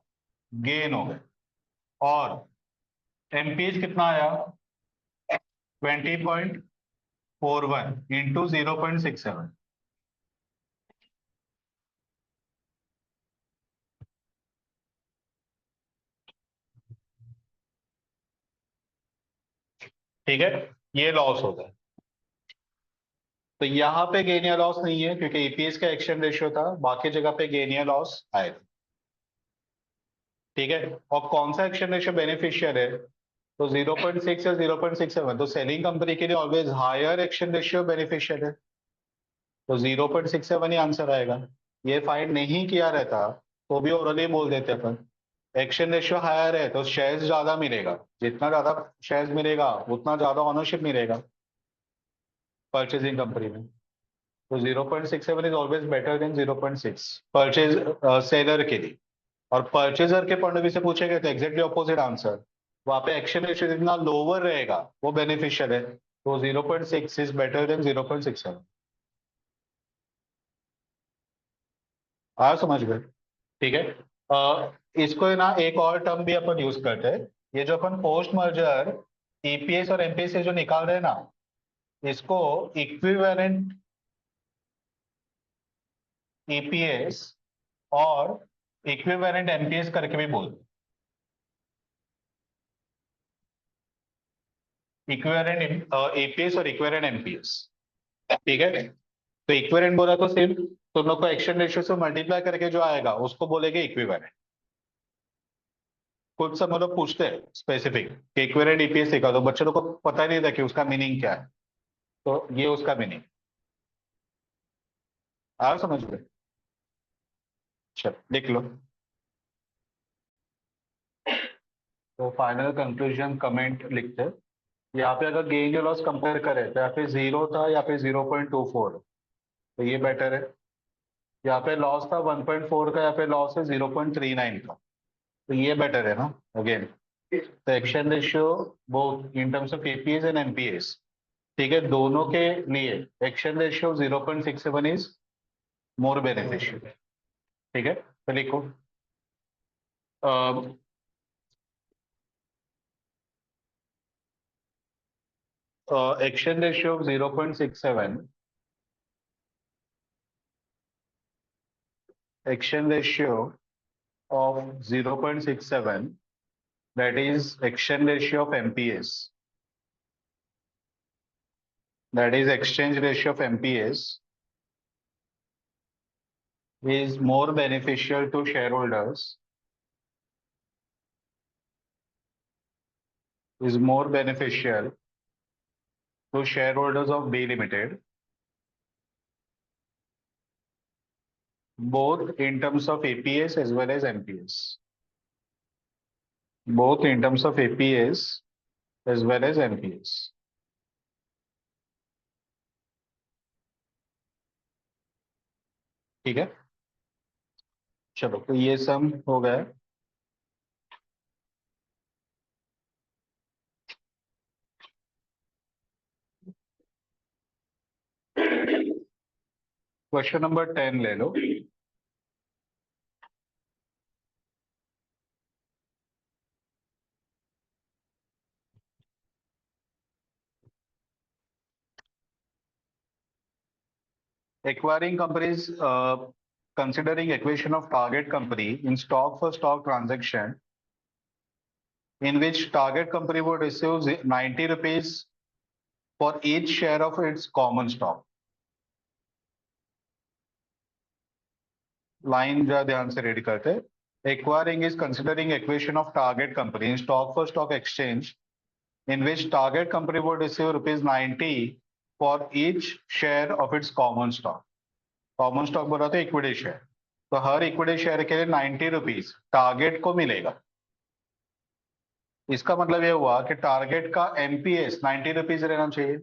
गेन हो गया। और एमपीएस कितना आया 20.41 इंटू 0.67, ठीक है, ये लॉस हो गया। तो यहाँ पे गेन या लॉस नहीं है क्योंकि ईपीएस का एक्शन रेशियो था, बाकी जगह पे गेन या लॉस आएगा। ठीक है, और कौन सा एक्शन रेशियो बेनिफिशियल है, तो 0.6 या 0.67, तो सेलिंग कंपनी के लिए always higher action ratio beneficial है, तो 0.67 ही आंसर आएगा। ये फाइंड नहीं किया रहता तो भी ओरली बोल देते अपन, एक्शन रेशियो हायर है तो शेयर्स ज्यादा मिलेगा, जितना ज्यादा शेयर्स मिलेगा उतना ज्यादा ऑनरशिप मिलेगा परचेजिंग कंपनी में, तो 0.67 is always better than 0.6 purchase seller के लिए। और परचेजर के पॉइंट ऑफ व्यू से पूछेगा तो एग्जैक्टली ऑपोजिट आंसर, वहां पे एक्शन रेशियो जितना लोअर रहेगा वो बेनिफिशियल है, तो 0.6 इज बेटर देन 0.67। आया समझ गए? ठीक है, इसको ना एक और टर्म भी अपन यूज करते हैं, ये जो अपन पोस्ट मर्जर ईपीएस और एमपीएस से जो निकाल रहे हैं ना, इसको इक्विवेलेंट ईपीएस और इक्विवेलेंट एमपीएस करके भी बोलते हैं, इक्विवेलेंट एपीएस और इक्विवेलेंट एमपीएस। ठीक है, तो इक्विवेलेंट बोला तो सिर्फ तुम लोग को एक्शन रेशियो से मल्टीप्लाई करके जो आएगा उसको बोलेंगे इक्विवेलेंट। कुछ सब लोग पूछते हैं स्पेसिफिक कि इक्विवेलेंट ईपीएस लिखा, तो बच्चों को पता ही नहीं था कि उसका मीनिंग क्या है, तो ये उसका मीनिंग। आ समझ में? चलो लिख लो। तो फाइनल कंक्लूजन कमेंट लिखते हैं, यहाँ पे अगर गेन या लॉस कंपेयर करें तो यहाँ पे 0 था, यहाँ पे 0.24, तो ये बेटर है। यहाँ पे लॉस था 1.4 का, यहाँ पे लॉस है 0.39 का, तो ये बेटर है ना अगेन। तो action ratio both in terms of APS and MPS, ठीक है, दोनों के लिए action ratio 0.67 is more beneficial. ठीक है, तो लिखो action ratio 0.67, action ratio of 0.67, that is action ratio of MPS, that is exchange ratio of MPS, is more beneficial to shareholders, is more beneficial to shareholders of B Limited, both in terms of APS as well as MPS, both in terms of APS as well as MPS. ठीक है, चलो तो ये सम हो गया। Question number 10 ले लो। Acquiring companies, considering equation of target company in stock for stock transaction in which target company would receive 90 rupees for each share of its common stock. Line जरा ध्यान से read करते हैं। Acquiring is considering equation of target company in stock for stock exchange in which target company would receive rupees 90 for each share of its common stock. Common stock बोल रहा था equity share, तो हर equity share के लिए 90 rupees target को मिलेगा। इसका मतलब ये हुआ कि टारगेट का एमपीएस 90 रुपीज रहना चाहिए।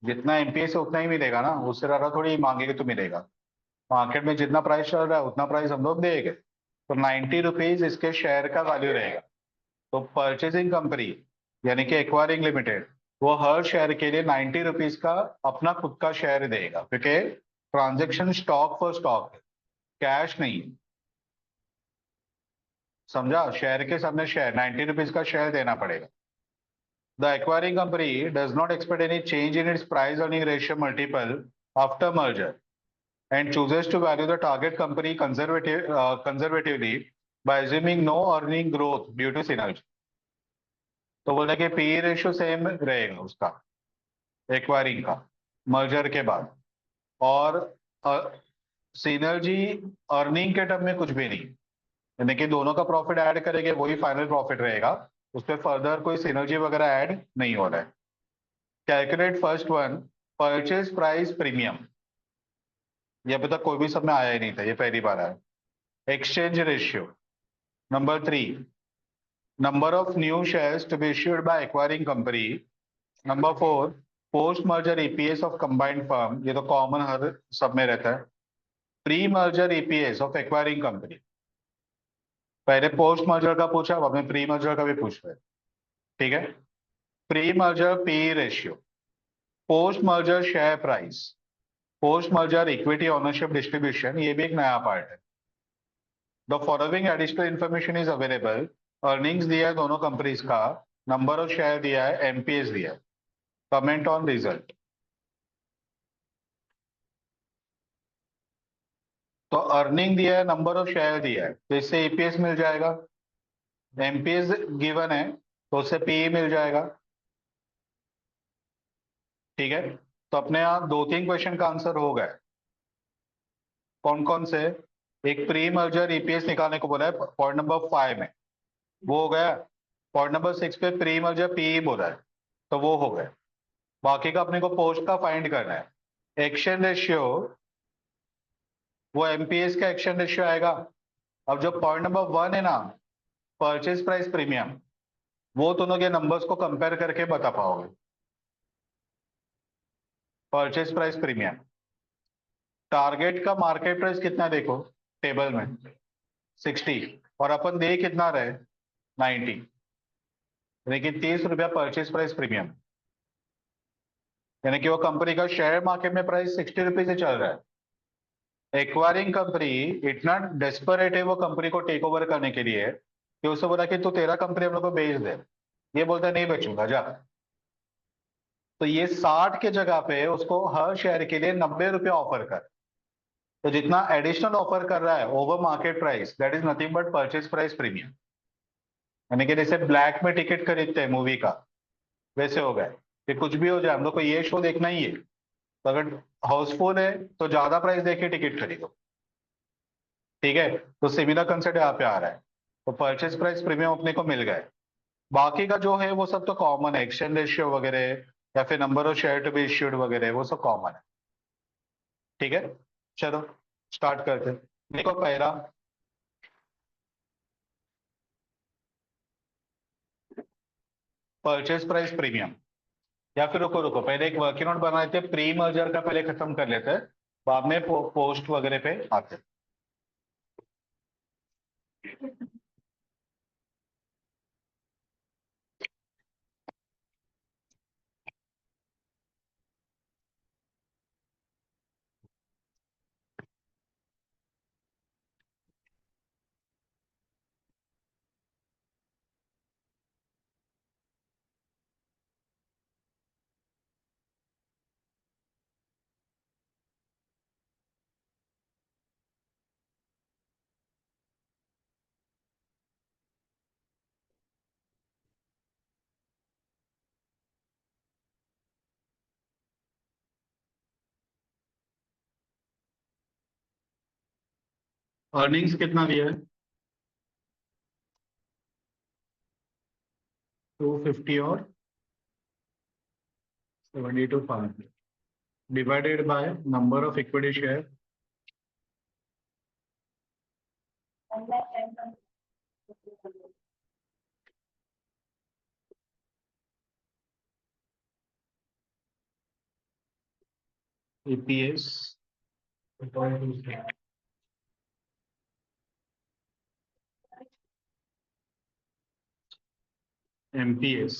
जितना एमपीएस है उतना ही मिलेगा ना, उससे ज्यादा थोड़ी मांगेगे तो मिलेगा। मार्केट में जितना प्राइस चल रहा है उतना प्राइस हम लोग देंगे, तो 90 रुपीज इसके शेयर का वैल्यू रहेगा। तो परचेसिंग कंपनी यानी कि एक्वायरिंग लिमिटेड वो हर शेयर के लिए 90 रुपीज का अपना खुद का शेयर देगा, क्योंकि ट्रांजेक्शन स्टॉक फॉर स्टॉक है, कैश नहीं है। समझा? शेयर के सामने शेयर 90 रुपीज का शेयर देना पड़ेगा। The acquiring company does not expect any change in its price earning ratio multiple after merger and chooses to value the target company conservatively by assuming no earning growth due to synergy. तो बोलते हैं कि P ratio same रहेगा उसका acquiring का merger के बाद, और सिनर्जी अर्निंग के टर्म में कुछ भी नहीं, यानी कि दोनों का प्रॉफिट ऐड करेंगे वही फाइनल प्रॉफिट रहेगा, उस पर फर्दर कोई सिनर्जी वगैरह ऐड नहीं हो रहा है। Calculate first one, purchase price premium, ये अभी तक कोई भी सब में आया ही नहीं था, ये पहली बार आया। Exchange ratio. Number 3, number of new shares to be issued by acquiring company. Number 4, post merger EPS of combined firm, ये तो कॉमन हर सब में रहता है। Pre merger EPS of acquiring company. पहले पोस्ट मर्जर का पूछा, अब हमने प्री मर्जर का भी पूछ रहे हैं। ठीक है। Pre merger P ratio, post merger share price, post merger equity ownership distribution, ये भी एक नया पार्ट है। The following additional information is available. Earnings दिया है दोनों कंपनीज का, नंबर ऑफ शेयर दिया है, एमपीएस दिया है। Comment on result. तो अर्निंग दिया है, नंबर ऑफ शेयर दिया है, तो इससे ईपीएस मिल जाएगा। एमपीएस गिवन है तो उससे पीई मिल जाएगा। ठीक है। तो अपने यहाँ 2-3 क्वेश्चन का आंसर हो गया। कौन कौन से? एक प्री मर्जर ईपीएस निकालने को बोला है पॉइंट नंबर 5 में, वो हो गया। पॉइंट नंबर 6 पे प्री मर्जर पीई बोला है, तो वो हो गया। बाकी का अपने को पोस्ट का फाइंड करना है। एक्शन रेशियो, वो एमपीएस का एक्शन रेशियो आएगा। अब जो पॉइंट नंबर 1 है ना, परचेज प्राइस प्रीमियम, वो दोनों के नंबर्स को कंपेयर करके बता पाओगे। परचेज प्राइस प्रीमियम, टारगेट का मार्केट प्राइस कितना देखो टेबल में, 60, और अपन दे कितना रहे, 90, लेकिन 30 रुपया परचेज प्राइस प्रीमियम, यानी कि वो कंपनी का शेयर मार्केट में प्राइस 60 रुपीज से चल रहा है। एक्वायरिंग कंपनी इतना डेस्परेट है वो कंपनी को टेक ओवर करने के लिए कि उससे बोला कि तू तेरा कंपनी हम लोग को बेच दे, ये बोलता है नहीं बेचूंगा जा। तो ये 60 के जगह पे उसको हर शेयर के लिए 90 रुपया ऑफर कर, तो जितना एडिशनल ऑफर कर रहा है over market price, that is nothing but purchase price premium. यानी कि जैसे ब्लैक में टिकट खरीदते हैं मूवी का, वैसे हो गए कि कुछ भी हो जाए हम लोग को ये शो देखना ही है, तो अगर हाउसफुल है तो ज्यादा प्राइस देके टिकट खरीदो। ठीक है। तो सिमिलर कंसेप्ट यहाँ पे आ रहा है। तो परचेज प्राइस प्रीमियम अपने को मिल गए। बाकी का जो है वो सब तो कॉमन है, एक्सचेंज रेशियो वगैरह या फिर number of share to be issued वगैरह, वो सब कॉमन है। ठीक है। चलो स्टार्ट करते हैं। देखो पहला, परचेज प्राइस प्रीमियम, या फिर रुको रुको पहले एक वर्किंग नोट बना लेते हैं, प्री मर्जर का पहले खत्म कर लेते हैं, बाद में पोस्ट वगैरह पे आते हैं। अर्निंग्स कितना दिया है? 250 और 72 divided by number of equity share. EPS, MPS,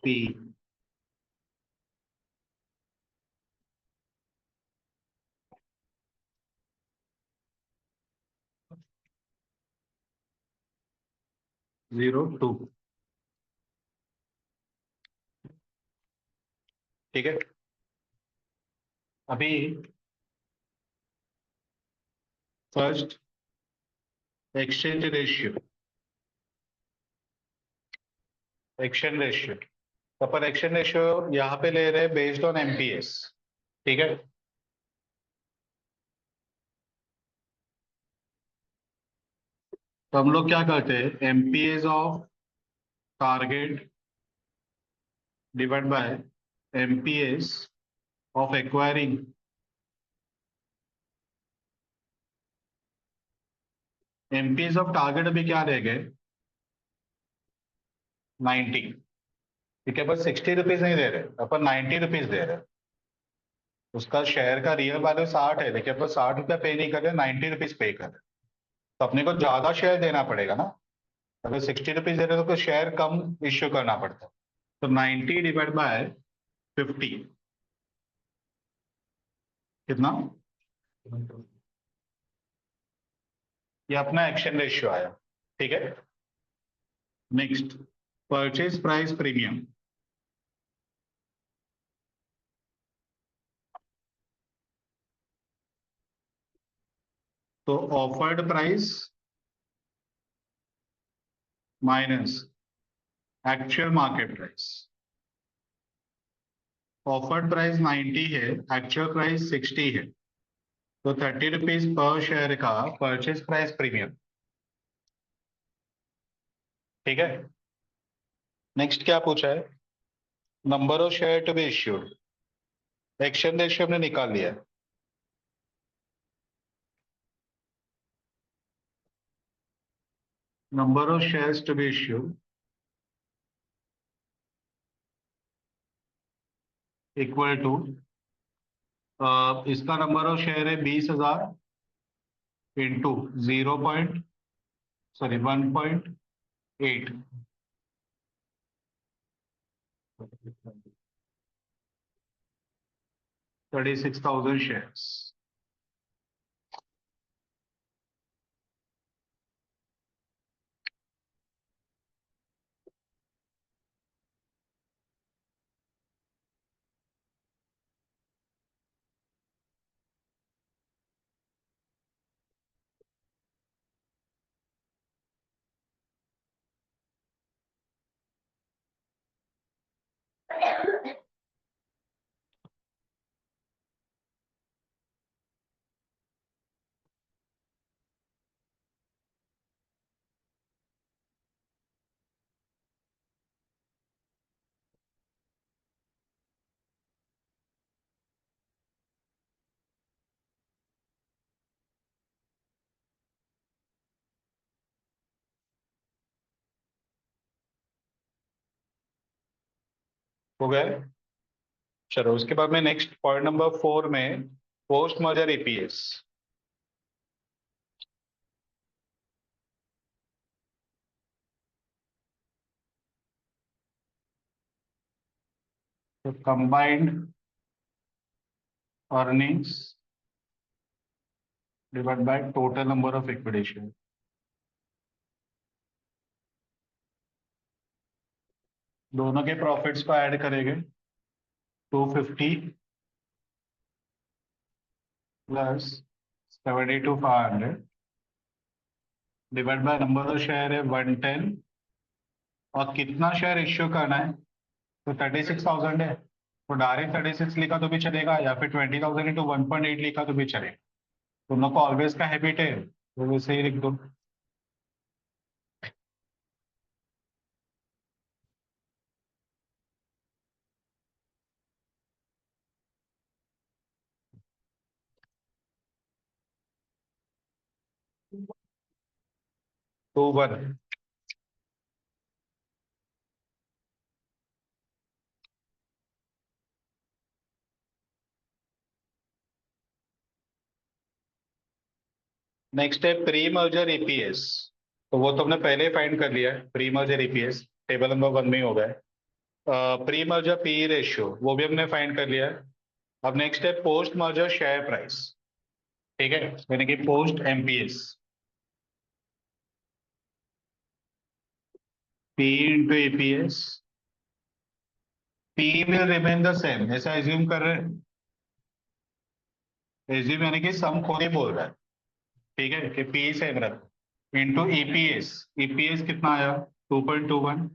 P, 02। ठीक है। अभी first exchange ratio, exchange ratio, तो अपन एक्सचेंज रेशियो यहाँ पे ले रहे हैं बेस्ड ऑन एमपीएस। ठीक है। तो हम लोग क्या करते हैं, MPS of target divide by MPS of acquiring. MPS of target अभी क्या रह गए, 90। ठीक है, बस 60 रुपीज नहीं दे रहे अपन, 90 रुपीज दे रहे हैं। उसका शेयर का रियल वैल्यू 60 है, लेकिन अपन 60 रुपया पे नहीं कर रहे, 90 रुपीज पे कर रहे हैं। तो अपने को ज्यादा शेयर देना पड़ेगा ना। अगर 60 रुपीज दे रहे हो तो शेयर कम इश्यू करना पड़ता है। तो 90 डिवाइड बाय 50 कितना? ये अपना एक्शन रेशियो आया। ठीक है। Next, purchase price premium. तो offered price minus actual market price. Offered price 90 है, एक्चुअल प्राइस 60 है, तो 30 रुपीज पर शेयर का परचेज प्राइस प्रीमियम। ठीक है। नेक्स्ट क्या पूछा है, number of share to be issued. Action ratio हमने निकाल लिया है। Number of shares to be issued equal to, इसका नंबर ऑफ शेयर है 20,000 इंटू 1.8, 36,000 शेयर्स। हो गया है? चलो उसके बाद में नेक्स्ट पॉइंट नंबर 4 में पोस्ट मर्जर ईपीएस। तो combined earnings divide by total number of equity share. दोनों के प्रॉफिट्स को ऐड करेंगे, 250 plus 72,500 divide by number of share है 110, और कितना शेयर इश्यू करना है, तो 36,000 है। तो डायरेक्ट 36 लिखा तो भी चलेगा, या फिर 20,000 इंटू 1.8 लिखा तो भी चलेगा। तुम लोग को ऑलवेज का हैबिट है, तो वैसे ही लिख दो। तो 1 नेक्स्ट है प्री मर्जर ईपीएस। तो वो तुमने पहले फाइंड कर लिया है, pre merger EPS table number 1 में ही होगा। प्री मर्जर पी रेशियो वो भी हमने फाइंड कर लिया है। अब नेक्स्ट है पोस्ट मर्जर शेयर प्राइस। ठीक है, यानी कि post MPS, P into EPS. P will remain the same, ऐसा एज्यूम कर रहे हैं। एज्यूम यानी कि सम खुद ही बोल रहा है। ठीक है, कि पी सेम रख इंटू ईपीएस। ईपीएस कितना आया, 2.21।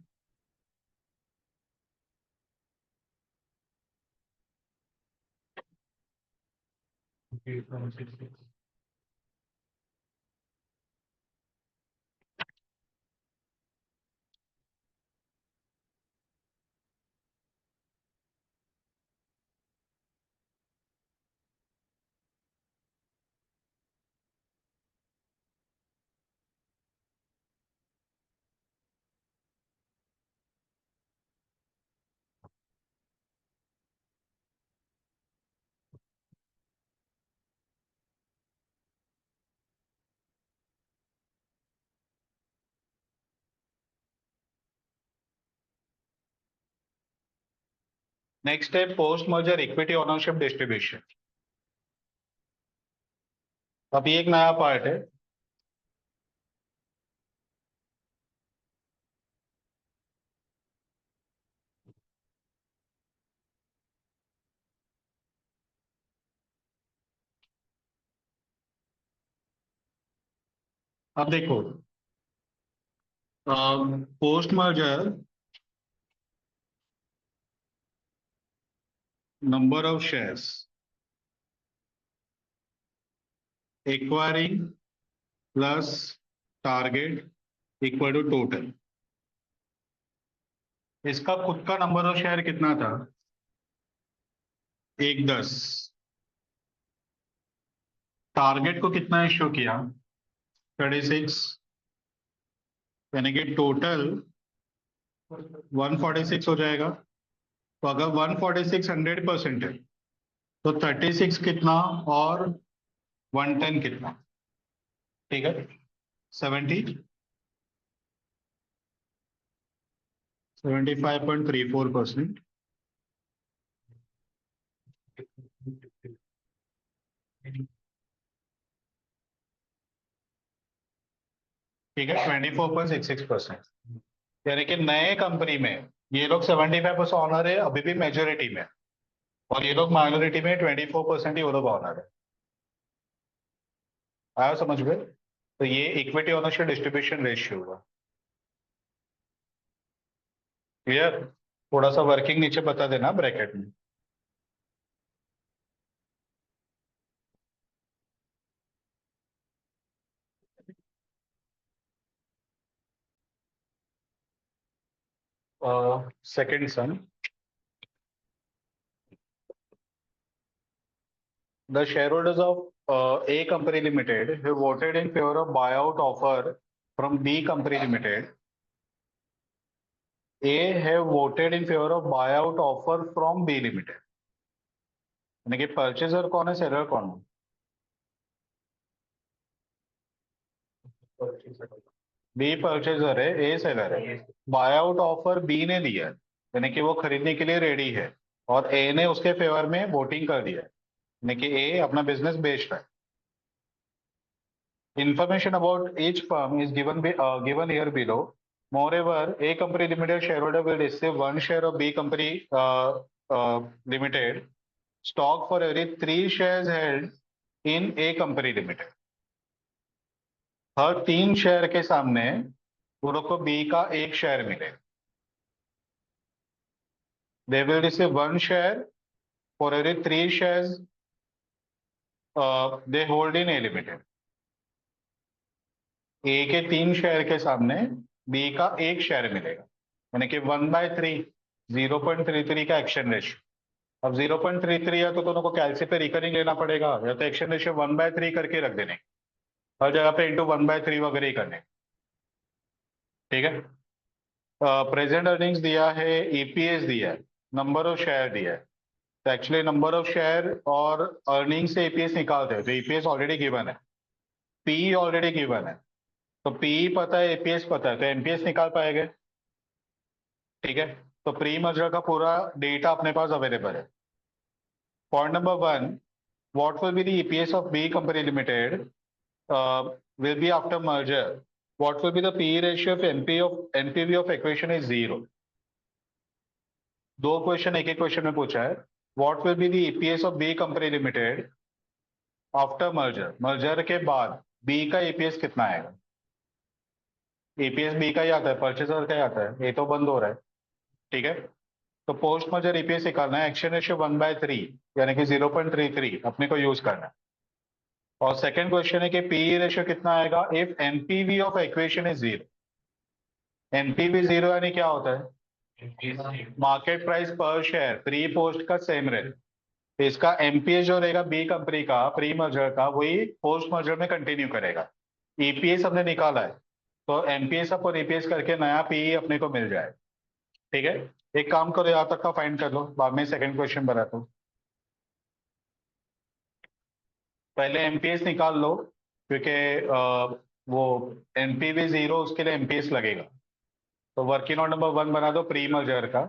नेक्स्ट है post merger equity ownership distribution. अब ये एक नया पार्ट है। अब देखो, post merger number of shares acquiring plus target equal to total. इसका खुद का नंबर ऑफ शेयर कितना था, 110। टारगेट को कितना इश्यू किया, 36, यानी कि टोटल 146 हो जाएगा। तो अगर 146 100% है, तो 36 कितना और 110 कितना, ठीक है, 75.34%। ठीक है, 24.66%। यानी कि नए कंपनी में ये लोग 75% ऑनर है, अभी भी मेजोरिटी में, और ये लोग माइनॉरिटी में 24% ही वो लोग ऑनर है। आया समझ में? तो ये इक्विटी ओनरशिप डिस्ट्रीब्यूशन रेशियो हुआ। क्लियर? थोड़ा सा वर्किंग नीचे बता देना ब्रैकेट में। सेकंड सन, the shareholders of A company limited have voted in favor of buyout offer from B company limited a have voted in favour of buy out offer from B limited. यानी कि purchaser कौन है, seller कौन है? B purchaser है, ए seller है। Bye out offer B ने दिया है, यानी कि वो खरीदने के लिए रेडी है, और ए ने उसके फेवर में वोटिंग कर दिया है, यानी कि ए अपना बिजनेस बेच रहा है। Information about each firm is given here below. Moreover, A company limited shareholder will receive one share of B company limited stock for every three shares held in A company limited. हर तीन share के सामने वो लोग को B का एक share मिलेगा। They will receive one share for every three shares they hold in A limited. ए के तीन शेयर के सामने बी का एक शेयर मिलेगा, यानी कि 1/3, 0.33 का एक्शन रेशियो। अब 0.33 है तो दोनों को कैलसी पे रिकरिंग लेना पड़ेगा, या तो एक्शन रेशियो 1/3 करके रख देने, हर जगह पे इंटू 1/3 वगैरह ही करने। ठीक है। प्रेजेंट अर्निंग्स दिया है, ईपीएस दिया है, नंबर ऑफ शेयर दिया है। तो एक्चुअली नंबर ऑफ शेयर और अर्निंग से ईपीएस निकालते हैं, तो ईपीएस ऑलरेडी गिवन है, पी ऑलरेडी गिवन है, तो पी पता है, एपीएस पता है, तो एमपीएस निकाल पाएंगे। ठीक है। तो प्री मर्जर का पूरा डेटा अपने पास अवेलेबल है। Point number one, what will be the EPS of B company limited will be after merger? What will be the PE ratio if NPV of equation is zero? दो question एक एक question में पूछा है। What will be the EPS of B company limited after merger? Merger के बाद B का EPS कितना आएगा? EPS B का ही आता है, परचेजर का ही आता है, ये तो बंद हो रहा है। ठीक है। तो पोस्ट मर्जर ईपीएस निकालना है, एक्शन रेशियो 1/3 यानी कि 0.33 अपने को यूज करना है। और सेकंड क्वेश्चन है कि पीई रेशियो कितना आएगा if NPV of equation is zero. NPV zero यानी क्या होता है? मार्केट प्राइस पर शेयर प्री पोस्ट का सेम रहे, तो इसका एमपीएस जो रहेगा बी कंपनी का प्री मर्जर का, वही पोस्ट मर्जर में कंटिन्यू करेगा। ईपीएस हमने निकाला है, तो एमपीएस और ईपीएस करके नया पीई अपने को मिल जाए। ठीक है। एक काम करो, यहाँ तक का फाइंड कर लो, बाद में सेकंड क्वेश्चन बनाता हूँ। पहले एमपीएस निकाल लो, क्योंकि वो एनपीवी जीरो उसके लिए एमपीएस लगेगा। तो वर्किंग नोट नंबर 1 बना दो प्री मर्जर का।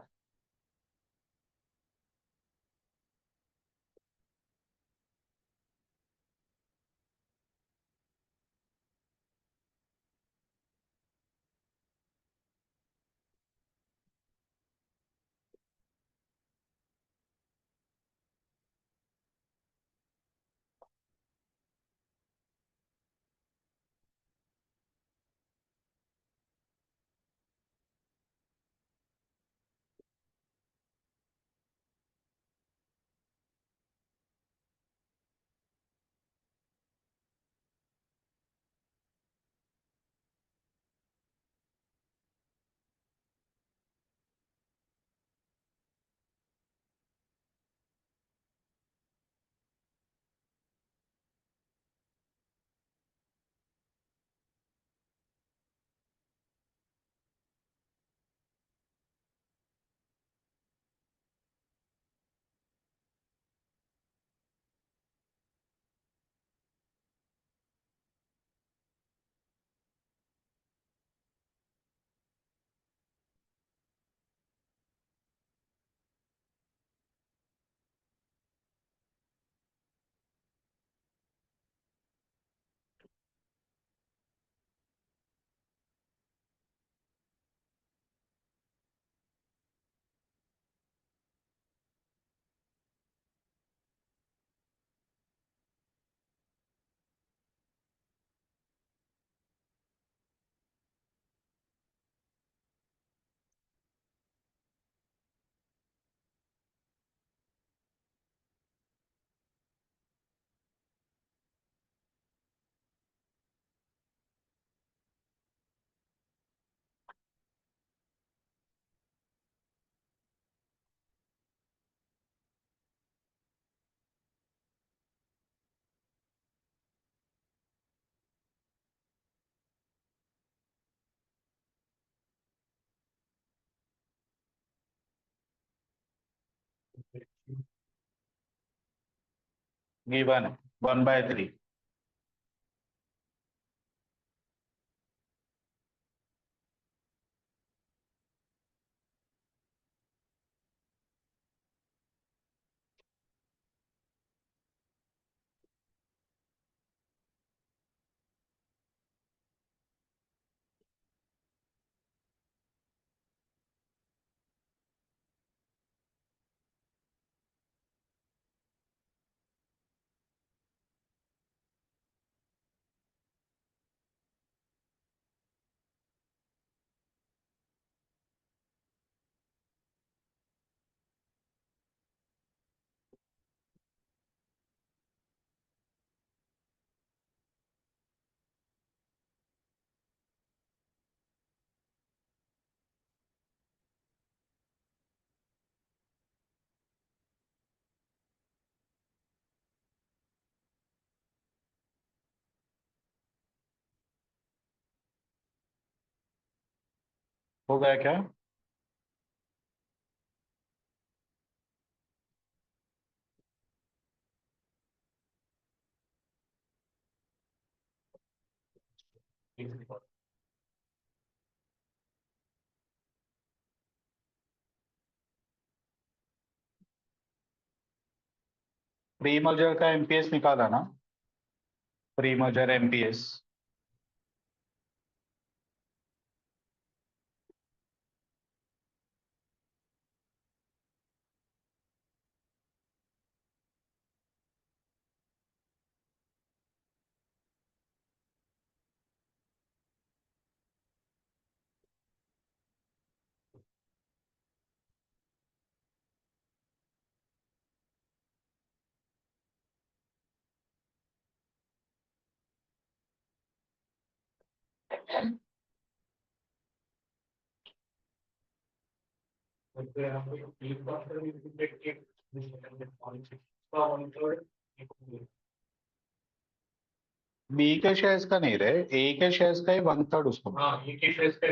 गिवन है 1/3। हो गया क्या? प्री मर्जर का एमपीएस निकाला ना? Pre merger MPS. बी के शेयर्स का नहीं रहे, ए के शेयर्स का ही 1/3 उसको। हाँ, ए के शेयर्स का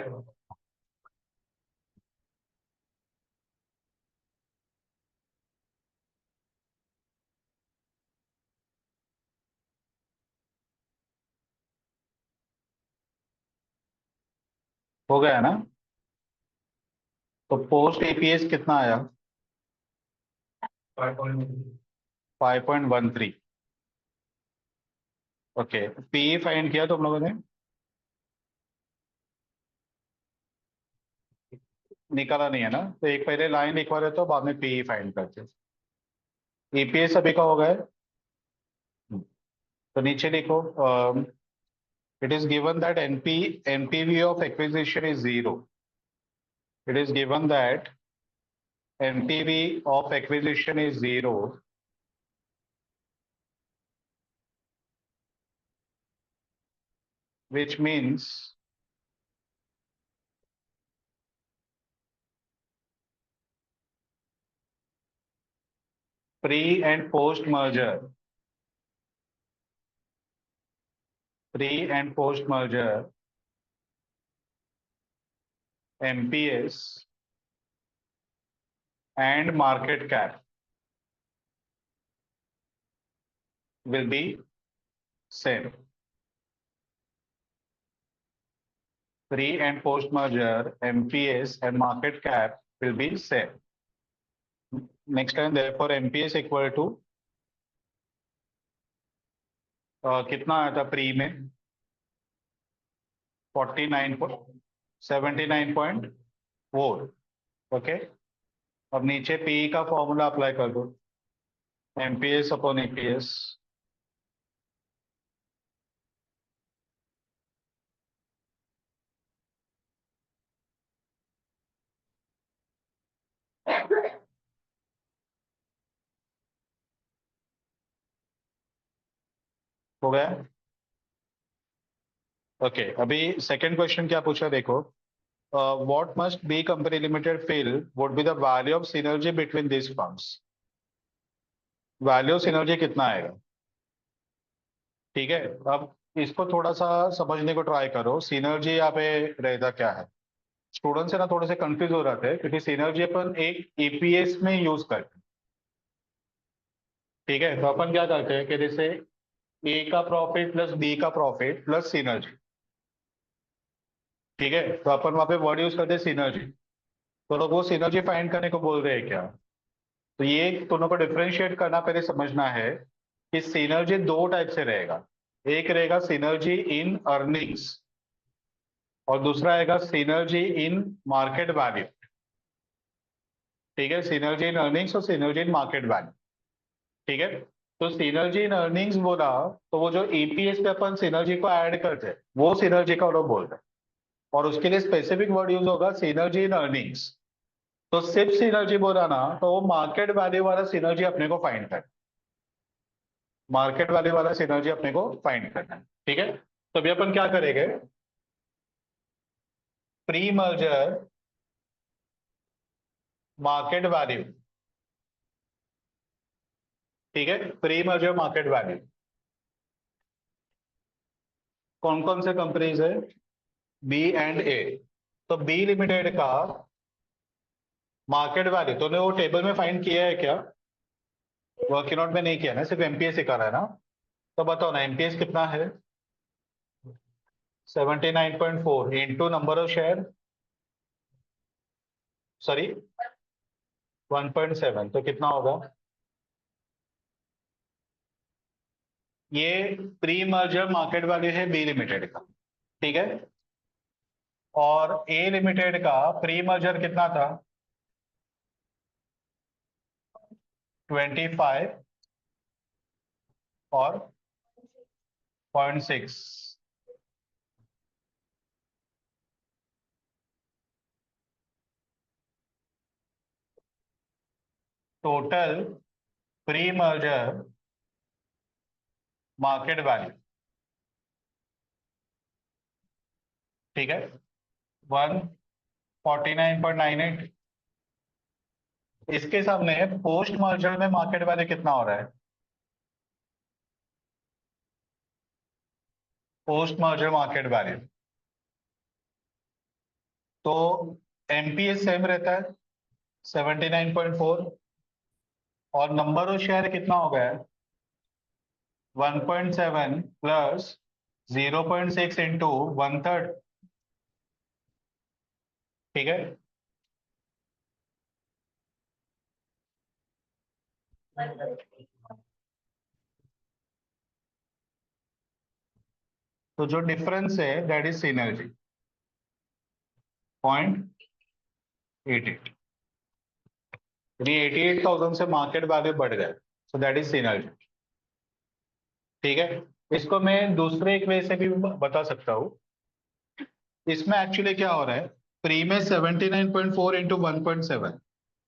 हो गया ना? तो पोस्ट एपीएस कितना आया? 5.13। ओके, पी फाइंड किया तुम लोगों ने? निकाला नहीं है ना? तो एक पहले लाइन लिखवा देते हो, बाद में पी फाइंड करते। ईपीएस अभी का हो गया है। तो नीचे लिखो, it is given that NPV of acquisition is 0। It is given that NPV of acquisition is 0, which means pre and post merger, MPS and market cap will be same. Pre and post merger MPS and market cap will be same. Next time, therefore MPS equal to कितना आया था pre में? 79.4। Okay, अब नीचे P का formula apply कर दो, MPS upon EPS. हो गया? ओके, अभी सेकंड क्वेश्चन क्या पूछा देखो, what must be company limited feel would be the value of synergy between this firms. Value synergy कितना आएगा? ठीक है, अब इसको थोड़ा सा समझने को ट्राई करो, सिनर्जी यहाँ पे रहता क्या है। स्टूडेंट्स है ना, थोड़े से कंफ्यूज हो रहे थे क्योंकि सिनर्जी अपन एक ईपीएस में यूज करते हैं। ठीक है, तो अपन क्या करते हैं कि जैसे ए का प्रॉफिट प्लस बी का प्रॉफिट प्लस सिनर्जी। ठीक है, तो अपन वहां पे वर्ड यूज करते हैं सिनर्जी। तो लोग वो सिनर्जी फाइंड करने को बोल रहे हैं क्या? तो ये दोनों को डिफरेंशिएट करना पहले समझना है कि सिनर्जी दो टाइप से रहेगा। एक रहेगा सिनर्जी इन अर्निंग्स और दूसरा आएगा सिनर्जी इन मार्केट वैल्यू। ठीक है, सिनर्जी इन अर्निंग्स और सिनर्जी इन मार्केट वैल्यू। ठीक है, तो सिनर्जी इन अर्निंग्स बोला तो वो जो ईपीएस पे अपन सिनर्जी को ऐड करते हैं वो सिनर्जी का लोग बोलते हैं, और उसके लिए स्पेसिफिक वर्ड यूज होगा सिनर्जी इन अर्निंग्स। तो सिर्फ सिनर्जी बोला ना तो वो मार्केट वैल्यू वाला सिनर्जी अपने को फाइंड करना है। मार्केट वैल्यू वाला सिनर्जी अपने को फाइंड करना है। ठीक है, तो अभी अपन क्या करेंगे, प्री मर्जर मार्केट वैल्यू। ठीक है, प्री मर्जर मार्केट वैल्यू कौन कौन से कंपनीज है, बी एंड ए। तो बी लिमिटेड का मार्केट वैल्यू तूने वो टेबल में फाइंड किया है क्या? वर्किंग नोट में नहीं किया ना, सिर्फ एमपीएस ही करा है ना? तो बताओ ना एमपीएस कितना है? 79.4 into number of share, sorry 1.7, तो कितना होगा? ये प्री मर्जर मार्केट वैल्यू है बी लिमिटेड का। ठीक है, और ए लिमिटेड का प्री मर्जर कितना था? 25 और 0.6। Total pre merger market value. ठीक है, 149.98। इसके सामने पोस्ट मर्जर में मार्केट वैल्यू कितना हो रहा है? पोस्ट मर्जर मार्केट वैल्यू तो एमपीएस सेम रहता है 79.4, और नंबर ऑफ शेयर कितना हो गया है? 1.7 प्लस 0.6 इंटू 1/3। ठीक है, तो जो डिफरेंस है दैट इज सिनर्जी 0.88। यानी 88,000 से मार्केट वैल्यू बढ़ गए, सो दैट इज सिनर्जी। ठीक है, इसको मैं दूसरे एक वे से भी बता सकता हूँ। इसमें एक्चुअली क्या हो रहा है, प्री में 79.4 इंटू 1.7,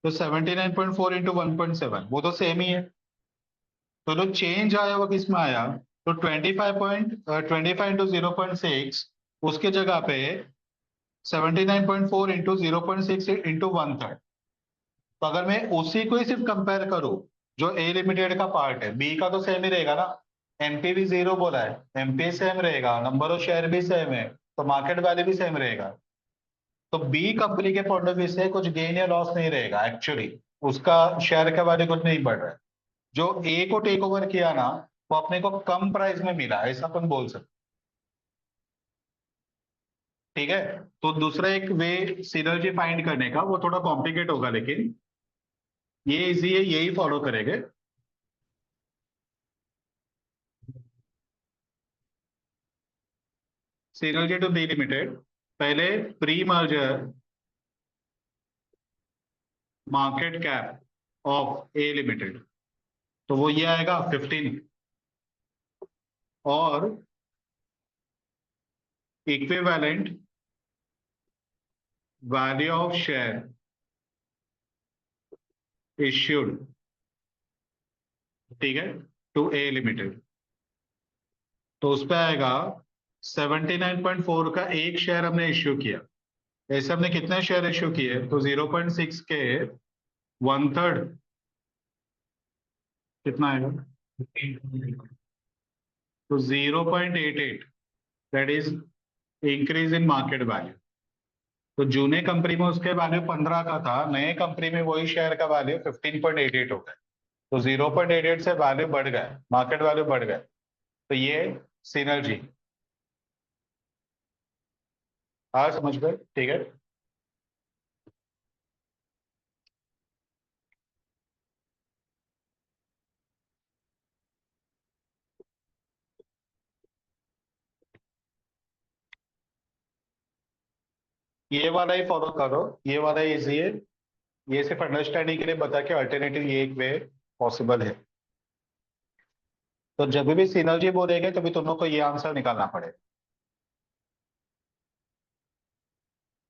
तो 79.4 इंटू 1.7 वो तो सेम ही है। तो जो चेंज आया वो किस में आया? तो 25 इंटू 0.6 उसके जगह पे 79.4 इंटू 0.6 इंटू 1/3। तो अगर मैं उसी को ही सिर्फ कंपेयर करूं, जो ए लिमिटेड का पार्ट है, बी का तो सेम ही रहेगा ना। एमपी भी 0 बोला है, एमपी सेम रहेगा, नंबर ऑफ शेयर भी सेम है, तो मार्केट वैल्यू भी सेम रहेगा। तो बी कंपनी के पॉइंट ऑफ व्यू से कुछ गेन या लॉस नहीं रहेगा एक्चुअली, उसका शेयर का वैल्यू कुछ नहीं बढ़ रहा है। जो ए को टेक ओवर किया ना वो अपने को कम प्राइस में मिला, ऐसा अपन बोल सकते। ठीक है, तो दूसरा एक वे सिनर्जी फाइंड करने का वो थोड़ा कॉम्प्लिकेट होगा, लेकिन ये इजी है, यही फॉलो करेंगे। सिनर्जी टू बी लिमिटेड, पहले pre merger market cap of A limited, तो वो ये आएगा 15, और equivalent value of share issued, ठीक है, टू ए लिमिटेड, तो उस पे आएगा 79.4 का एक शेयर हमने इश्यू किया। ऐसे हमने कितने शेयर इश्यू किए? तो 0.6 के 1/3 कितना आएगा? तो 0.88, that is increase in market value. तो जूने कंपनी में उसके वैल्यू 15 का था, नए कंपनी में वही शेयर का वैल्यू 15.88 हो गया। तो 0.88 से वैल्यू बढ़ गए, मार्केट वैल्यू बढ़ गए, तो ये सिनर्जी। हाँ समझ गए, ठीक है। ये वाला ही फॉलो करो, ये वाला इजी है। ये सिर्फ अंडरस्टैंडिंग के लिए बता के अल्टरनेटिव ये एक वे पॉसिबल है। तो जब भी सिनर्जी बोलेंगे तभी तुम लोग को ये आंसर निकालना पड़ेगा।